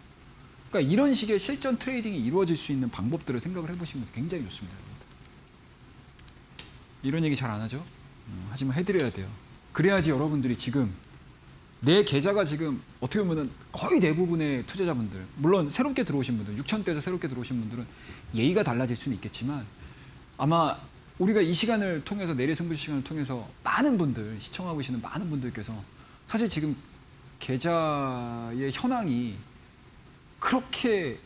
그러니까 이런 식의 실전 트레이딩이 이루어질 수 있는 방법들을 생각을 해보시면 굉장히 좋습니다. 여러분들. 이런 얘기 잘 안 하죠? 하지만 해드려야 돼요. 그래야지 여러분들이 지금 내 계좌가 지금 어떻게 보면 거의 대부분의 투자자분들, 물론 새롭게 들어오신 분들, 6,000대에서 새롭게 들어오신 분들은 예의가 달라질 수는 있겠지만 아마 우리가 이 시간을 통해서 내일 승부 시간을 통해서 많은 분들, 시청하고 계시는 많은 분들께서 사실 지금 계좌의 현황이 그렇게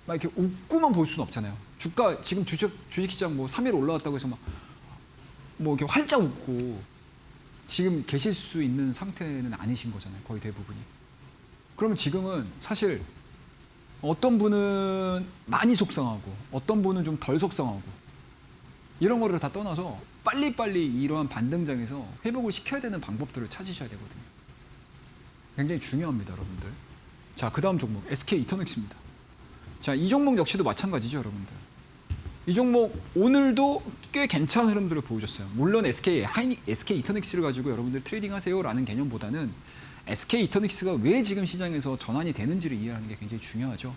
막 이렇게 웃고만 볼 수는 없잖아요. 주가 지금 주식시장 뭐 3일 올라왔다고 해서 뭐 이렇게 활짝 웃고 지금 계실 수 있는 상태는 아니신 거잖아요. 거의 대부분이. 그러면 지금은 사실 어떤 분은 많이 속상하고 어떤 분은 좀 덜 속상하고 이런 거를 다 떠나서 빨리빨리 이러한 반등장에서 회복을 시켜야 되는 방법들을 찾으셔야 되거든요. 굉장히 중요합니다, 여러분들. 자, 그 다음 종목 SK 이터닉스입니다. 자, 이 종목 역시도 마찬가지죠, 여러분들. 이 종목 오늘도 꽤 괜찮은 흐름들을 보여줬어요. 물론 SK 이터닉스를 가지고 여러분들 트레이딩 하세요라는 개념보다는 SK 이터닉스가 왜 지금 시장에서 전환이 되는지를 이해하는 게 굉장히 중요하죠.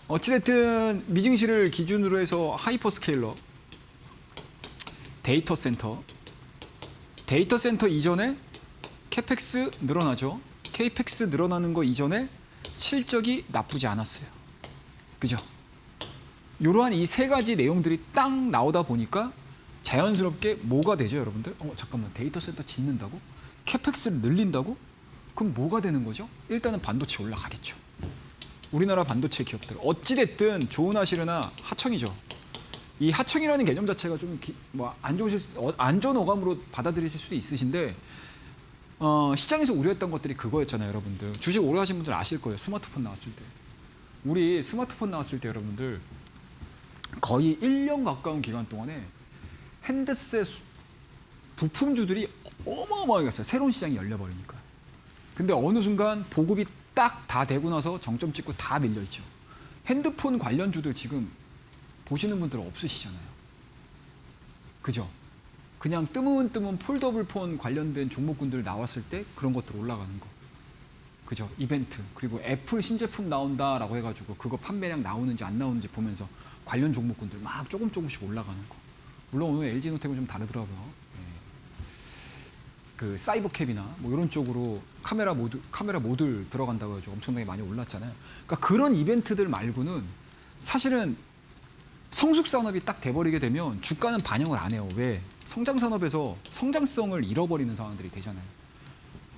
어찌됐든 미증시를 기준으로 해서 하이퍼스케일러, 데이터 센터 이전에 캐펙스 늘어나죠. 케이펙스 늘어나는 거 이전에 실적이 나쁘지 않았어요. 그죠? 이러한 이 세 가지 내용들이 딱 나오다 보니까 자연스럽게 뭐가 되죠, 여러분들? 잠깐만, 데이터 센터 짓는다고? 캐펙스를 늘린다고? 그럼 뭐가 되는 거죠? 일단은 반도체 올라가겠죠. 우리나라 반도체 기업들 어찌됐든 좋으나 싫으나 하청이죠. 이 하청이라는 개념 자체가 좀 안 좋은 어감으로 받아들이실 수도 있으신데 시장에서 우려했던 것들이 그거였잖아요, 여러분들. 주식 오래 하신 분들 아실 거예요. 스마트폰 나왔을 때. 우리 스마트폰 나왔을 때 여러분들 거의 1년 가까운 기간 동안에 핸드셋 부품주들이 어마어마하게 갔어요. 새로운 시장이 열려버리니까. 근데 어느 순간 보급이 딱 다 되고 나서 정점 찍고 다 밀려있죠. 핸드폰 관련주들 지금 보시는 분들은 없으시잖아요. 그죠? 그냥 뜨문뜨문 폴더블 폰 관련된 종목군들 나왔을 때 그런 것들 올라가는 거. 그죠? 이벤트. 그리고 애플 신제품 나온다라고 해가지고 그거 판매량 나오는지 안 나오는지 보면서 관련 종목군들 막 조금씩 올라가는 거. 물론 오늘 LG노텍은 좀 다르더라고요. 예. 그 사이버캡이나 뭐 이런 쪽으로 카메라 모듈 들어간다고 해가지고 엄청나게 많이 올랐잖아요. 그러니까 그런 이벤트들 말고는 사실은 성숙 산업이 딱 돼버리게 되면 주가는 반영을 안 해요. 왜? 성장 산업에서 성장성을 잃어버리는 상황들이 되잖아요.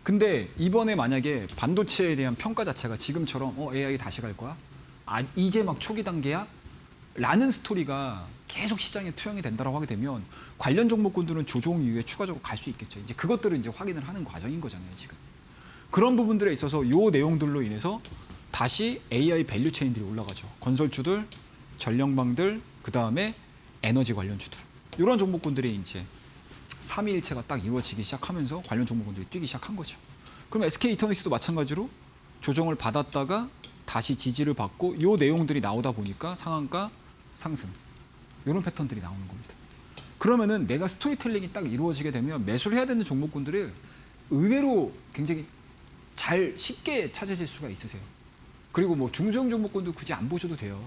근데 이번에 만약에 반도체에 대한 평가 자체가 지금처럼 AI 다시 갈 거야? 아, 이제 막 초기 단계야? 라는 스토리가 계속 시장에 투영이 된다고 하게 되면 관련 종목군들은 조정 이후에 추가적으로 갈 수 있겠죠. 이제 그것들을 이제 확인을 하는 과정인 거잖아요, 지금. 그런 부분들에 있어서 요 내용들로 인해서 다시 AI 밸류 체인들이 올라가죠. 건설주들, 전력망들, 그다음에 에너지 관련주들. 이런 종목군들이 이제 삼위일체가 딱 이루어지기 시작하면서 관련 종목군들이 뛰기 시작한 거죠. 그럼 SK 이터닉스도 마찬가지로 조정을 받았다가 다시 지지를 받고 이 내용들이 나오다 보니까 상한가 상승. 이런 패턴들이 나오는 겁니다. 그러면은 내가 스토리텔링이 딱 이루어지게 되면 매수를 해야 되는 종목군들을 의외로 굉장히 잘 쉽게 찾으실 수가 있으세요. 그리고 뭐 중소형 종목군도 굳이 안 보셔도 돼요.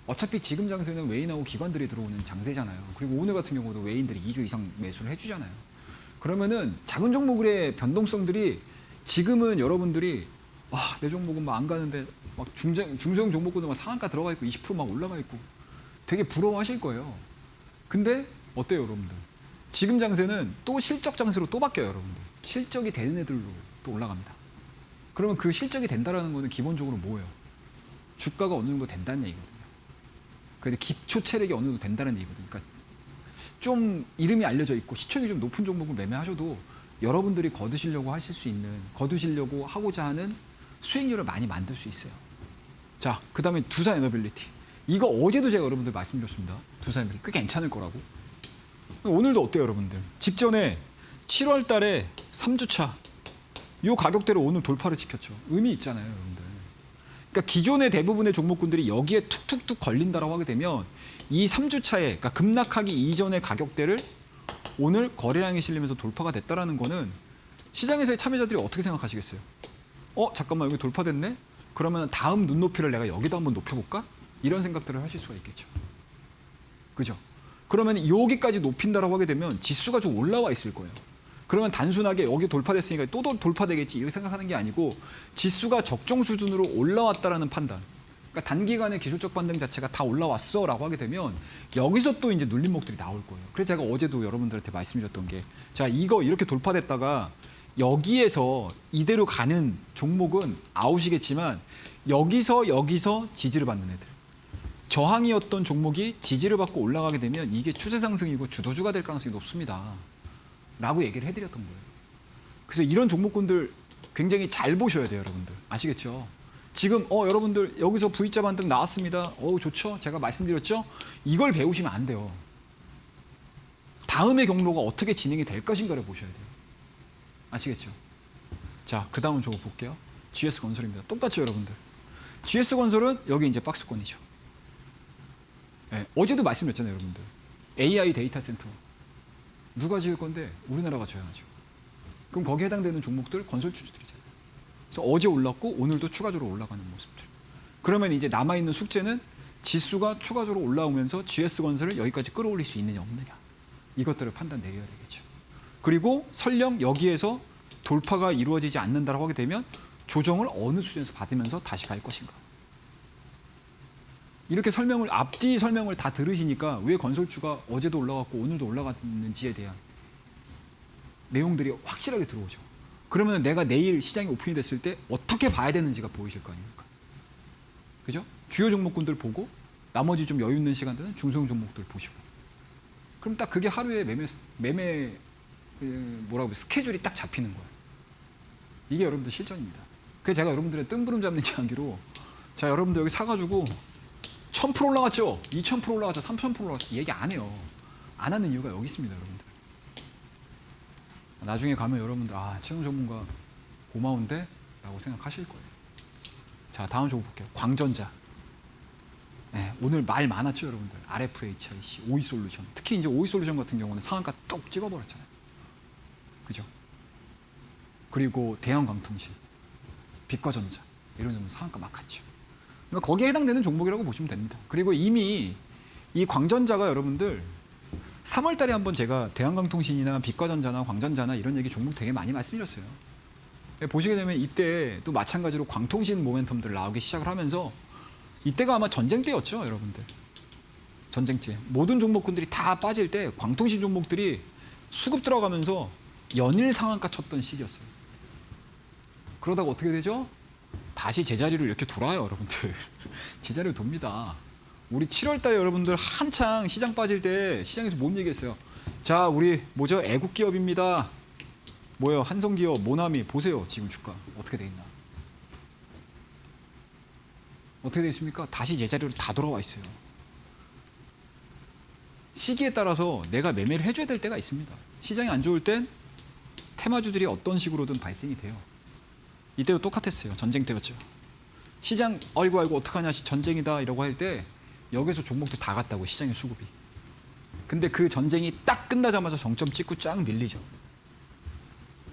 어차피 지금 장세는 외인하고 기관들이 들어오는 장세잖아요. 그리고 오늘 같은 경우도 외인들이 2주 이상 매수를 해주잖아요. 그러면은 작은 종목의 변동성들이 지금은 여러분들이 와, 내 종목은 막 안 가는데 막 중소형 종목군도 막 상한가 들어가 있고 20%막 올라가 있고 되게 부러워하실 거예요. 근데 어때요, 여러분들? 지금 장세는 또 실적 장세로 또 바뀌어요, 여러분들. 실적이 되는 애들로 또 올라갑니다. 그러면 그 실적이 된다라는 거는 기본적으로 뭐예요? 주가가 어느 정도 된다는 얘기거든요. 그런데 기초 체력이 어느 정도 된다는 얘기거든요. 그러니까 좀 이름이 알려져 있고 시총이 좀 높은 종목을 매매하셔도 여러분들이 거두시려고 하고자 하는 수익률을 많이 만들 수 있어요. 자, 그 다음에 두산 에너빌리티. 이거 어제도 제가 여러분들 말씀드렸습니다. 두산 에너빌리티 꽤 괜찮을 거라고. 오늘도 어때요, 여러분들? 직전에 7월 달에 3주차 이 가격대로 오늘 돌파를 시켰죠. 의미 있잖아요, 여러분들. 그러니까 기존의 대부분의 종목군들이 여기에 툭툭툭 걸린다라고 하게 되면 이 3주차에 그러니까 급락하기 이전의 가격대를 오늘 거래량이 실리면서 돌파가 됐다라는 거는 시장에서의 참여자들이 어떻게 생각하시겠어요? 잠깐만 여기 돌파됐네? 그러면 다음 눈높이를 내가 여기다 한번 높여볼까? 이런 생각들을 하실 수가 있겠죠. 그죠? 그러면 여기까지 높인다라고 하게 되면 지수가 좀 올라와 있을 거예요. 그러면 단순하게 여기 돌파됐으니까 또 돌파되겠지 이렇게 생각하는 게 아니고 지수가 적정 수준으로 올라왔다라는 판단. 그러니까 단기간에 기술적 반등 자체가 다 올라왔어라고 하게 되면 여기서 또 이제 눌림목들이 나올 거예요. 그래서 제가 어제도 여러분들한테 말씀드렸던 게 자, 이거 이렇게 돌파됐다가 여기에서 이대로 가는 종목은 아웃이겠지만 여기서 지지를 받는 애들. 저항이었던 종목이 지지를 받고 올라가게 되면 이게 추세 상승이고 주도주가 될 가능성이 높습니다. 라고 얘기를 해드렸던 거예요. 그래서 이런 종목군들 굉장히 잘 보셔야 돼요, 여러분들. 아시겠죠? 지금 여러분들 여기서 V자 반등 나왔습니다. 좋죠? 제가 말씀드렸죠? 이걸 배우시면 안 돼요. 다음의 경로가 어떻게 진행이 될 것인가를 보셔야 돼요. 아시겠죠? 자, 그 다음 저거 볼게요. GS건설입니다. 똑같죠, 여러분들? GS건설은 여기 이제 박스권이죠. 네, 어제도 말씀드렸잖아요, 여러분들. AI 데이터 센터. 누가 지을 건데 우리나라가 져야죠. 그럼 거기에 해당되는 종목들 건설주주들이잖아요. 그래서 어제 올랐고 오늘도 추가적으로 올라가는 모습들. 그러면 이제 남아있는 숙제는 지수가 추가적으로 올라오면서 GS건설을 여기까지 끌어올릴 수 있느냐 없느냐. 이것들을 판단 내려야 되겠죠. 그리고 설령 여기에서 돌파가 이루어지지 않는다고 하게 되면 조정을 어느 수준에서 받으면서 다시 갈 것인가. 이렇게 앞뒤 설명을 다 들으시니까 왜 건설주가 어제도 올라갔고 오늘도 올라갔는지에 대한 내용들이 확실하게 들어오죠. 그러면 내가 내일 시장이 오픈이 됐을 때 어떻게 봐야 되는지가 보이실 거 아닙니까? 그죠? 주요 종목군들 보고 나머지 좀 여유 있는 시간대는 중소형 종목들 보시고. 그럼 딱 그게 하루에 매매 스케줄이 딱 잡히는 거예요. 이게 여러분들 실전입니다. 그래서 제가 여러분들의 뜬구름 잡는 이야기로 자, 여러분들 여기 사가지고 1000% 올라갔죠? 2000% 올라갔죠? 3000% 올라갔죠? 얘기 안 해요. 안 하는 이유가 여기 있습니다, 여러분들. 나중에 가면 여러분들 최영 전문가 고마운데? 라고 생각하실 거예요. 자, 다음 조 볼게요. 광전자. 네, 오늘 말 많았죠, 여러분들. RFHIC, 오이솔루션. 특히 이제 오이솔루션 같은 경우는 상한가 뚝 찍어버렸잖아요. 그죠? 그리고 대한광통신, 빛과전자 이런 점은 상한가 막 갔죠. 그러니까 거기에 해당되는 종목이라고 보시면 됩니다. 그리고 이미 이 광전자가 여러분들 3월 달에 한번 제가 대한광통신이나 빛과전자나 광전자나 이런 얘기 종목 되게 많이 말씀드렸어요. 보시게 되면 이때 또 마찬가지로 광통신 모멘텀들 나오기 시작을 하면서 이때가 아마 전쟁 때였죠, 여러분들. 전쟁 때. 모든 종목군들이 다 빠질 때 광통신 종목들이 수급 들어가면서 연일 상한가 쳤던 시기였어요. 그러다가 어떻게 되죠? 다시 제자리로 이렇게 돌아요, 여러분들. 제자리로 돕니다. 우리 7월 달에 여러분들 한창 시장 빠질 때 시장에서 뭔 얘기했어요? 자, 우리 뭐죠? 애국 기업입니다. 뭐예요? 한성기업, 모나미 보세요. 지금 주가 어떻게 돼 있나? 어떻게 돼 있습니까? 다시 제자리로 다 돌아와 있어요. 시기에 따라서 내가 매매를 해줘야 될 때가 있습니다. 시장이 안 좋을 땐 테마주들이 어떤 식으로든 발생이 돼요. 이때도 똑같았어요. 전쟁 때였죠. 시장 아이고 어떡하냐 전쟁이다 이러고 할 때 여기서 종목도 다 갔다고 시장의 수급이. 근데 그 전쟁이 딱 끝나자마자 정점 찍고 쫙 밀리죠.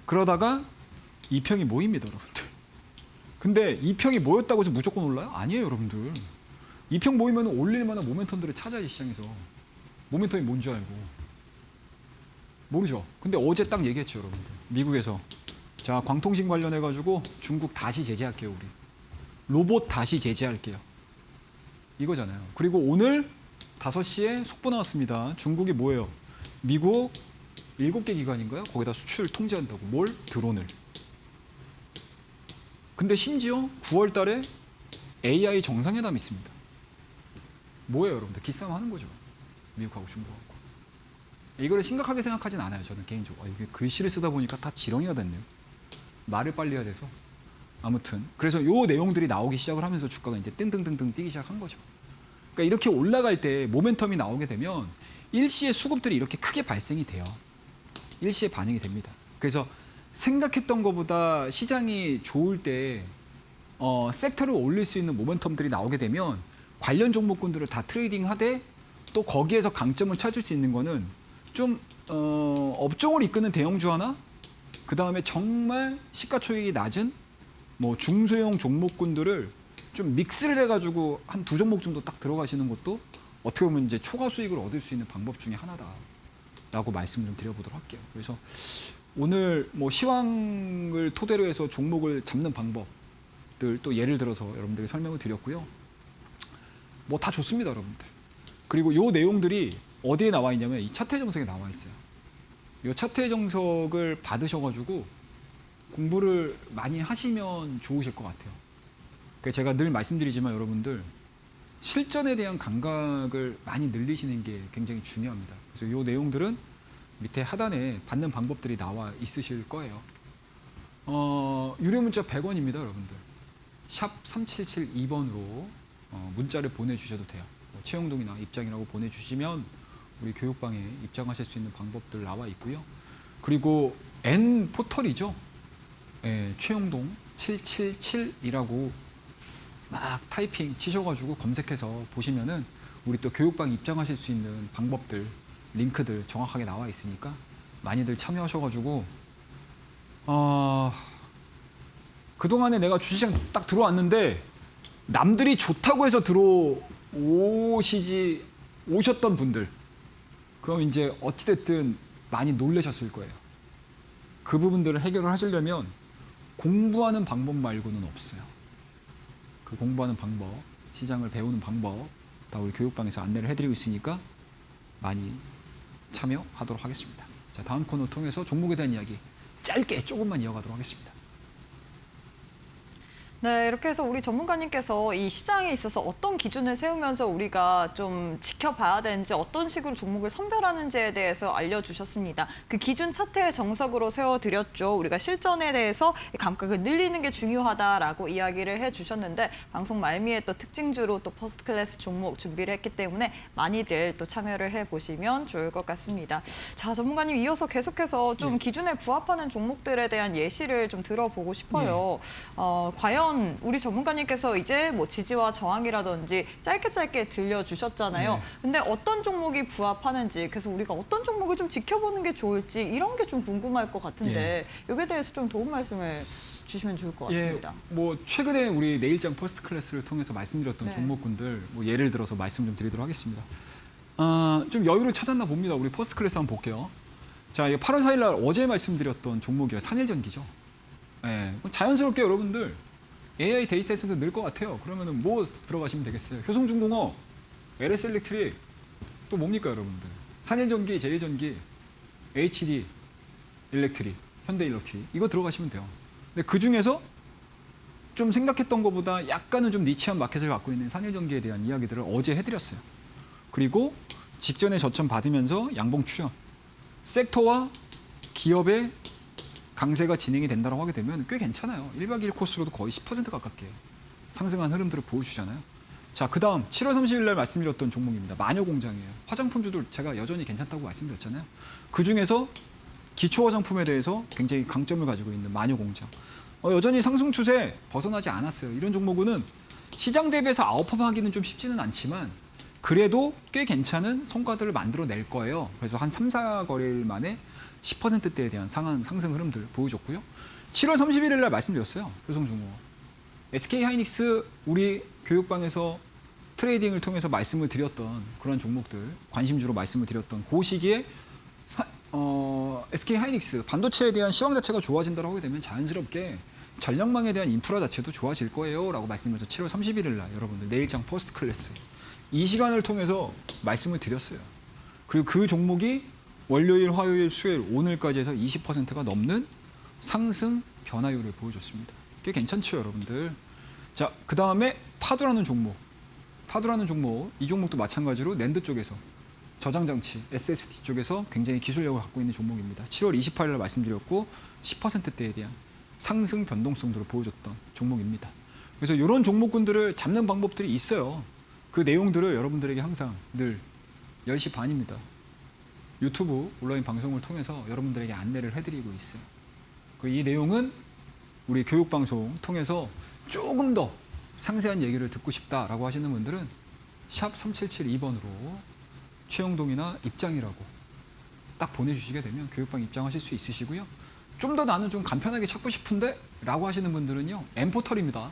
그러다가 이평이 모입니다, 여러분들. 근데 이평이 모였다고 해서 무조건 올라요? 아니에요, 여러분들. 이평 모이면 올릴 만한 모멘텀들을 찾아야지, 시장에서. 모멘텀이 뭔지 알고. 모르죠. 근데 어제 딱 얘기했죠, 여러분들. 미국에서. 자, 광통신 관련해가지고 중국 다시 제재할게요, 우리. 로봇 다시 제재할게요. 이거잖아요. 그리고 오늘 5시에 속보 나왔습니다. 중국이 뭐예요? 미국 7개 기관인가요? 거기다 수출 통제한다고. 뭘? 드론을. 근데 심지어 9월 달에 AI 정상회담이 있습니다. 뭐예요, 여러분들? 기싸움 하는 거죠. 미국하고 중국하고. 이거를 심각하게 생각하진 않아요, 저는 개인적으로. 이게 글씨를 쓰다 보니까 다 지렁이가 됐네요. 말을 빨리 해야 돼서. 아무튼 그래서 요 내용들이 나오기 시작을 하면서 주가가 이제 뜬등등등 뛰기 시작한 거죠. 그러니까 이렇게 올라갈 때 모멘텀이 나오게 되면 일시에 수급들이 이렇게 크게 발생이 돼요. 일시에 반영이 됩니다. 그래서 생각했던 것보다 시장이 좋을 때 섹터를 올릴 수 있는 모멘텀들이 나오게 되면 관련 종목군들을 다 트레이딩하되 또 거기에서 강점을 찾을 수 있는 거는 좀 업종을 이끄는 대형주 하나, 그 다음에 정말 시가총액이 낮은 뭐 중소형 종목군들을 좀 믹스를 해가지고 한 2종목 정도 딱 들어가시는 것도 어떻게 보면 이제 초과 수익을 얻을 수 있는 방법 중에 하나다라고 말씀 좀 드려보도록 할게요. 그래서 오늘 뭐 시황을 토대로 해서 종목을 잡는 방법들 또 예를 들어서 여러분들에게 설명을 드렸고요. 뭐 다 좋습니다, 여러분들. 그리고 요 내용들이 어디에 나와 있냐면 이 차트 정석에 나와 있어요. 이 차트 정석을 받으셔가지고 공부를 많이 하시면 좋으실 것 같아요. 그러니까 제가 늘 말씀드리지만 여러분들 실전에 대한 감각을 많이 늘리시는 게 굉장히 중요합니다. 그래서 이 내용들은 밑에 하단에 받는 방법들이 나와 있으실 거예요. 유료 문자 100원입니다, 여러분들. 샵 3772번으로 문자를 보내주셔도 돼요. 최영동이나 입장이라고 보내주시면 우리 교육방에 입장하실 수 있는 방법들 나와 있고요. 그리고 N 포털이죠. 예, 최영동 777이라고 막 타이핑 치셔가지고 검색해서 보시면은 우리 또 교육방 입장하실 수 있는 방법들, 링크들 정확하게 나와 있으니까 많이들 참여하셔가지고 그동안에 내가 주시장 딱 들어왔는데 남들이 좋다고 해서 오셨던 분들, 그럼 이제 어찌됐든 많이 놀라셨을 거예요. 그 부분들을 해결을 하시려면 공부하는 방법 말고는 없어요. 그 공부하는 방법, 시장을 배우는 방법 다 우리 교육방에서 안내를 해드리고 있으니까 많이 참여하도록 하겠습니다. 자, 다음 코너 통해서 종목에 대한 이야기 짧게 조금만 이어가도록 하겠습니다. 네, 이렇게 해서 우리 전문가님께서 이 시장에 있어서 어떤 기준을 세우면서 우리가 좀 지켜봐야 되는지 어떤 식으로 종목을 선별하는지에 대해서 알려주셨습니다. 그 기준 차트의 정석으로 세워드렸죠. 우리가 실전에 대해서 감각을 늘리는 게 중요하다라고 이야기를 해주셨는데 방송 말미에 또 특징주로 또 퍼스트 클래스 종목 준비를 했기 때문에 많이들 또 참여를 해보시면 좋을 것 같습니다. 자, 전문가님 이어서 계속해서 좀 기준에 부합하는 종목들에 대한 예시를 좀 들어보고 싶어요. 과연 그러면 우리 전문가님께서 이제 뭐 지지와 저항이라든지 짧게 들려주셨잖아요. 네. 근데 어떤 종목이 부합하는지, 그래서 우리가 어떤 종목을 좀 지켜보는 게 좋을지 이런 게 좀 궁금할 것 같은데 여기에 대해서 좀 도움 말씀을 주시면 좋을 것 같습니다. 뭐 최근에 우리 내일장 퍼스트 클래스를 통해서 말씀드렸던 네. 종목군들 뭐 예를 들어서 말씀 좀 드리도록 하겠습니다. 좀 여유를 찾았나 봅니다. 우리 퍼스트 클래스 한번 볼게요. 자, 8월 4일 날 어제 말씀드렸던 종목이요. 산일전기죠. 예, 자연스럽게 여러분들 AI 데이터 센터 늘 것 같아요. 그러면은 뭐 들어가시면 되겠어요? 효성중공업, LS 일렉트릭, 또 뭡니까 여러분들? 산일전기, 제일전기, HD 일렉트릭, 현대 일렉트릭 이거 들어가시면 돼요. 근데 그 중에서 좀 생각했던 것보다 약간은 좀 니치한 마켓을 갖고 있는 산일전기에 대한 이야기들을 어제 해드렸어요. 그리고 직전에 저점 받으면서 양봉 출현, 섹터와 기업의 강세가 진행이 된다고 하게 되면 꽤 괜찮아요. 1박 2일 코스로도 거의 10% 가깝게 상승한 흐름들을 보여주잖아요. 자, 그 다음 7월 30일 날 말씀드렸던 종목입니다. 마녀공장이에요. 화장품주들 제가 여전히 괜찮다고 말씀드렸잖아요. 그 중에서 기초 화장품에 대해서 굉장히 강점을 가지고 있는 마녀공장. 여전히 상승 추세 벗어나지 않았어요. 이런 종목은 시장 대비해서 아웃퍼하기는 좀 쉽지는 않지만 그래도 꽤 괜찮은 성과들을 만들어낼 거예요. 그래서 한 3, 4거래일 만에 10%대에 대한 상승 흐름들 보여줬고요. 7월 31일 날 말씀드렸어요. 효성중공업. SK하이닉스 우리 교육방에서 트레이딩을 통해서 말씀을 드렸던 그런 종목들, 관심주로 말씀을 드렸던 그 시기에 SK하이닉스 반도체에 대한 시황 자체가 좋아진다고 하게 되면 자연스럽게 전력망에 대한 인프라 자체도 좋아질 거예요 라고 말씀드려서 7월 31일 날 여러분들 내일장 퍼스트 클래스 이 시간을 통해서 말씀을 드렸어요. 그리고 그 종목이 월요일, 화요일, 수요일, 오늘까지 해서 20%가 넘는 상승 변화율을 보여줬습니다. 꽤 괜찮죠, 여러분들. 자, 그 다음에 파도라는 종목. 파도라는 종목, 이 종목도 마찬가지로 낸드 쪽에서 저장장치, SSD 쪽에서 굉장히 기술력을 갖고 있는 종목입니다. 7월 28일 날 말씀드렸고 10%대에 대한 상승 변동성들을 보여줬던 종목입니다. 그래서 이런 종목군들을 잡는 방법들이 있어요. 그 내용들을 여러분들에게 항상 늘 10시 반입니다. 유튜브 온라인 방송을 통해서 여러분들에게 안내를 해드리고 있어요. 이 내용은 우리 교육방송 통해서 조금 더 상세한 얘기를 듣고 싶다라고 하시는 분들은 샵 3772번으로 최영동이나 입장이라고 딱 보내주시게 되면 교육방 입장하실 수 있으시고요. 좀 더 나는 좀 간편하게 찾고 싶은데 라고 하시는 분들은요. N포털입니다.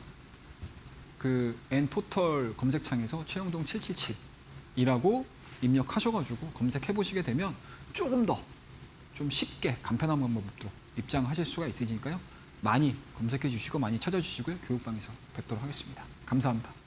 그 N포털 검색창에서 최영동 777이라고 입력하셔가지고 검색해 보시게 되면 조금 더 좀 쉽게 간편한 방법으로 입장하실 수가 있으니까요. 많이 검색해 주시고 많이 찾아주시고요. 교육방에서 뵙도록 하겠습니다. 감사합니다.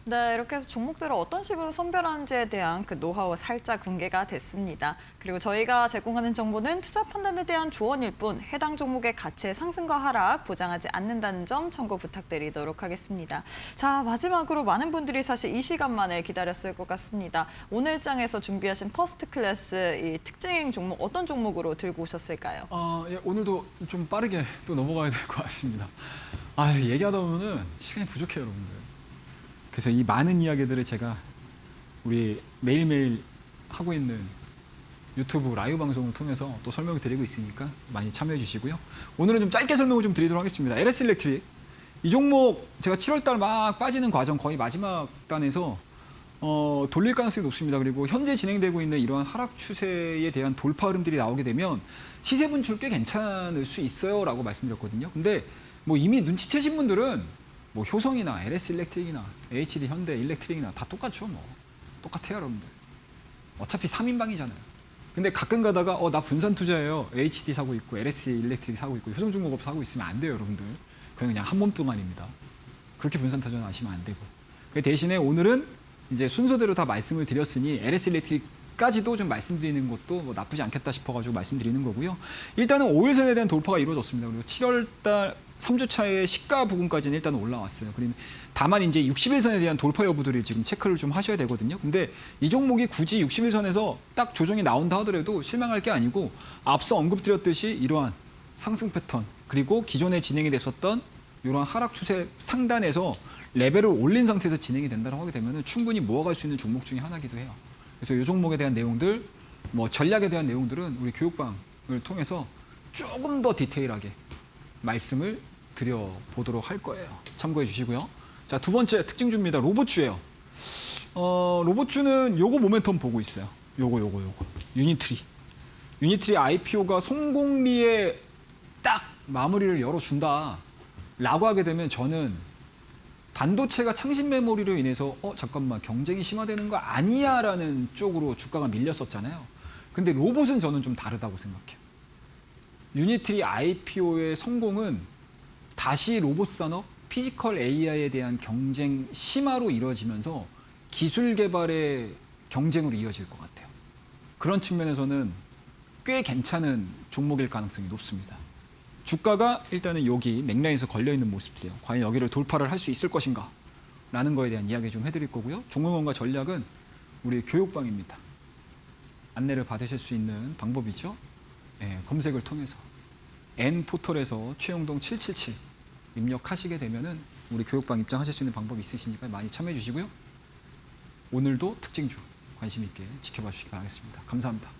네, 이렇게 해서 종목들을 어떤 식으로 선별하는지에 대한 그 노하우 살짝 공개가 됐습니다. 그리고 저희가 제공하는 정보는 투자 판단에 대한 조언일 뿐 해당 종목의 가치의 상승과 하락 보장하지 않는다는 점 참고 부탁드리도록 하겠습니다. 자, 마지막으로 많은 분들이 사실 이 시간만을 기다렸을 것 같습니다. 오늘 장에서 준비하신 퍼스트 클래스 이 특징 종목 어떤 종목으로 들고 오셨을까요? 예, 오늘도 좀 빠르게 또 넘어가야 될 것 같습니다. 얘기하다 보면은 시간이 부족해요, 여러분들. 그래서 이 많은 이야기들을 제가 우리 매일매일 하고 있는 유튜브 라이브 방송을 통해서 또 설명을 드리고 있으니까 많이 참여해 주시고요. 오늘은 좀 짧게 설명을 좀 드리도록 하겠습니다. LS 일렉트릭. 이 종목 제가 7월 달 막 빠지는 과정 거의 마지막 단에서 돌릴 가능성이 높습니다. 그리고 현재 진행되고 있는 이러한 하락 추세에 대한 돌파 흐름들이 나오게 되면 시세 분출 꽤 괜찮을 수 있어요라고 말씀드렸거든요. 근데 뭐 이미 눈치채신 분들은 뭐 효성이나 LS 일렉트릭이나 HD 현대 일렉트릭이나 다 똑같죠. 뭐 똑같아요, 여러분들. 어차피 3인방이잖아요. 근데 가끔 가다가 나 분산 투자예요. HD 사고 있고 LS 일렉트릭 사고 있고 효성중공업 사고 있으면 안 돼요, 여러분들. 그냥 한 몸뚱아리입니다. 그렇게 분산 투자는 하시면 안 되고. 그 대신에 오늘은 이제 순서대로 다 말씀을 드렸으니 LS 일렉트릭까지도 좀 말씀드리는 것도 뭐 나쁘지 않겠다 싶어가지고 말씀드리는 거고요. 일단은 5일선에 대한 돌파가 이루어졌습니다. 그리고 7월달 3주차의 시가 부근까지는 일단 올라왔어요. 그리고 다만 이제 60일선에 대한 돌파 여부들을 지금 체크를 좀 하셔야 되거든요. 근데 이 종목이 굳이 60일선에서 딱 조정이 나온다 하더라도 실망할 게 아니고 앞서 언급드렸듯이 이러한 상승 패턴 그리고 기존에 진행이 됐었던 이러한 하락 추세 상단에서 레벨을 올린 상태에서 진행이 된다고 하게 되면 충분히 모아갈 수 있는 종목 중에 하나이기도 해요. 그래서 이 종목에 대한 내용들, 뭐 전략에 대한 내용들은 우리 교육방을 통해서 조금 더 디테일하게 말씀을 드려보도록 할 거예요. 참고해 주시고요. 자, 두 번째 특징주입니다. 로봇주예요. 로봇주는 요거 모멘텀 보고 있어요. 요거. 유니트리. 유니트리 IPO가 송공리에 딱 마무리를 열어준다 라고 하게 되면 저는 반도체가 창신 메모리로 인해서 잠깐만 경쟁이 심화되는 거 아니야 라는 쪽으로 주가가 밀렸었잖아요. 근데 로봇은 저는 좀 다르다고 생각해요. 유니트리 IPO의 성공은 다시 로봇 산업, 피지컬 AI에 대한 경쟁 심화로 이루어지면서 기술 개발의 경쟁으로 이어질 것 같아요. 그런 측면에서는 꽤 괜찮은 종목일 가능성이 높습니다. 주가가 일단은 여기 맥라인에서 걸려있는 모습들이에요. 과연 여기를 돌파를 할 수 있을 것인가 라는 거에 대한 이야기 좀 해드릴 거고요. 종목원과 전략은 우리 교육방입니다. 안내를 받으실 수 있는 방법이죠. 검색을 통해서 N포털에서 최영동 777 입력하시게 되면은 우리 교육방 입장하실 수 있는 방법이 있으시니까 많이 참여해 주시고요. 오늘도 특징주 관심 있게 지켜봐 주시기 바라겠습니다. 감사합니다.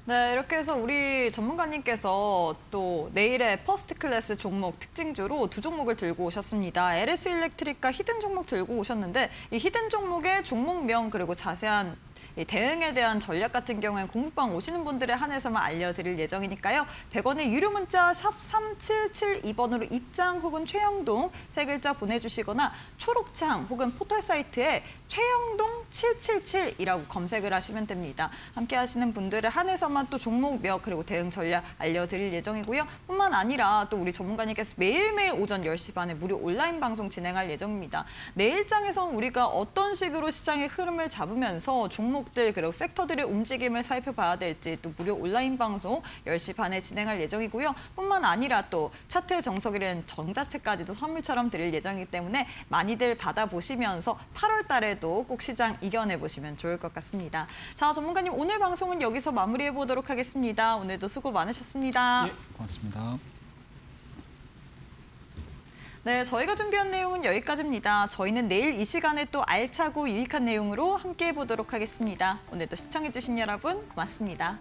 네, 이렇게 해서 우리 전문가님께서 또 내일의 퍼스트 클래스 종목 특징주로 두 종목을 들고 오셨습니다. LS 일렉트릭과 히든 종목 들고 오셨는데 이 히든 종목의 종목명 그리고 자세한 이 대응에 대한 전략 같은 경우에는 공부방 오시는 분들에 한해서만 알려드릴 예정이니까요. 100원의 유료 문자 샵 3772번으로 입장 혹은 최영동 세 글자 보내주시거나 초록창 혹은 포털 사이트에 최영동 777이라고 검색을 하시면 됩니다. 함께 하시는 분들에 한해서만 또 종목명 그리고 대응 전략 알려드릴 예정이고요. 뿐만 아니라 또 우리 전문가님께서 매일매일 오전 10시 반에 무료 온라인 방송 진행할 예정입니다. 내일장에선 우리가 어떤 식으로 시장의 흐름을 잡으면서 종목들 그리고 섹터들의 움직임을 살펴봐야 될지 또 무료 온라인 방송 10시 반에 진행할 예정이고요. 뿐만 아니라 또 차트의 정석이라는 정자책까지도 선물처럼 드릴 예정이기 때문에 많이들 받아보시면서 8월 달에도 꼭 시장 이겨내보시면 좋을 것 같습니다. 자, 전문가님 오늘 방송은 여기서 마무리해보도록 하겠습니다. 오늘도 수고 많으셨습니다. 예, 고맙습니다. 네, 저희가 준비한 내용은 여기까지입니다. 저희는 내일 이 시간에 또 알차고 유익한 내용으로 함께 해보도록 하겠습니다. 오늘도 시청해주신 여러분 고맙습니다.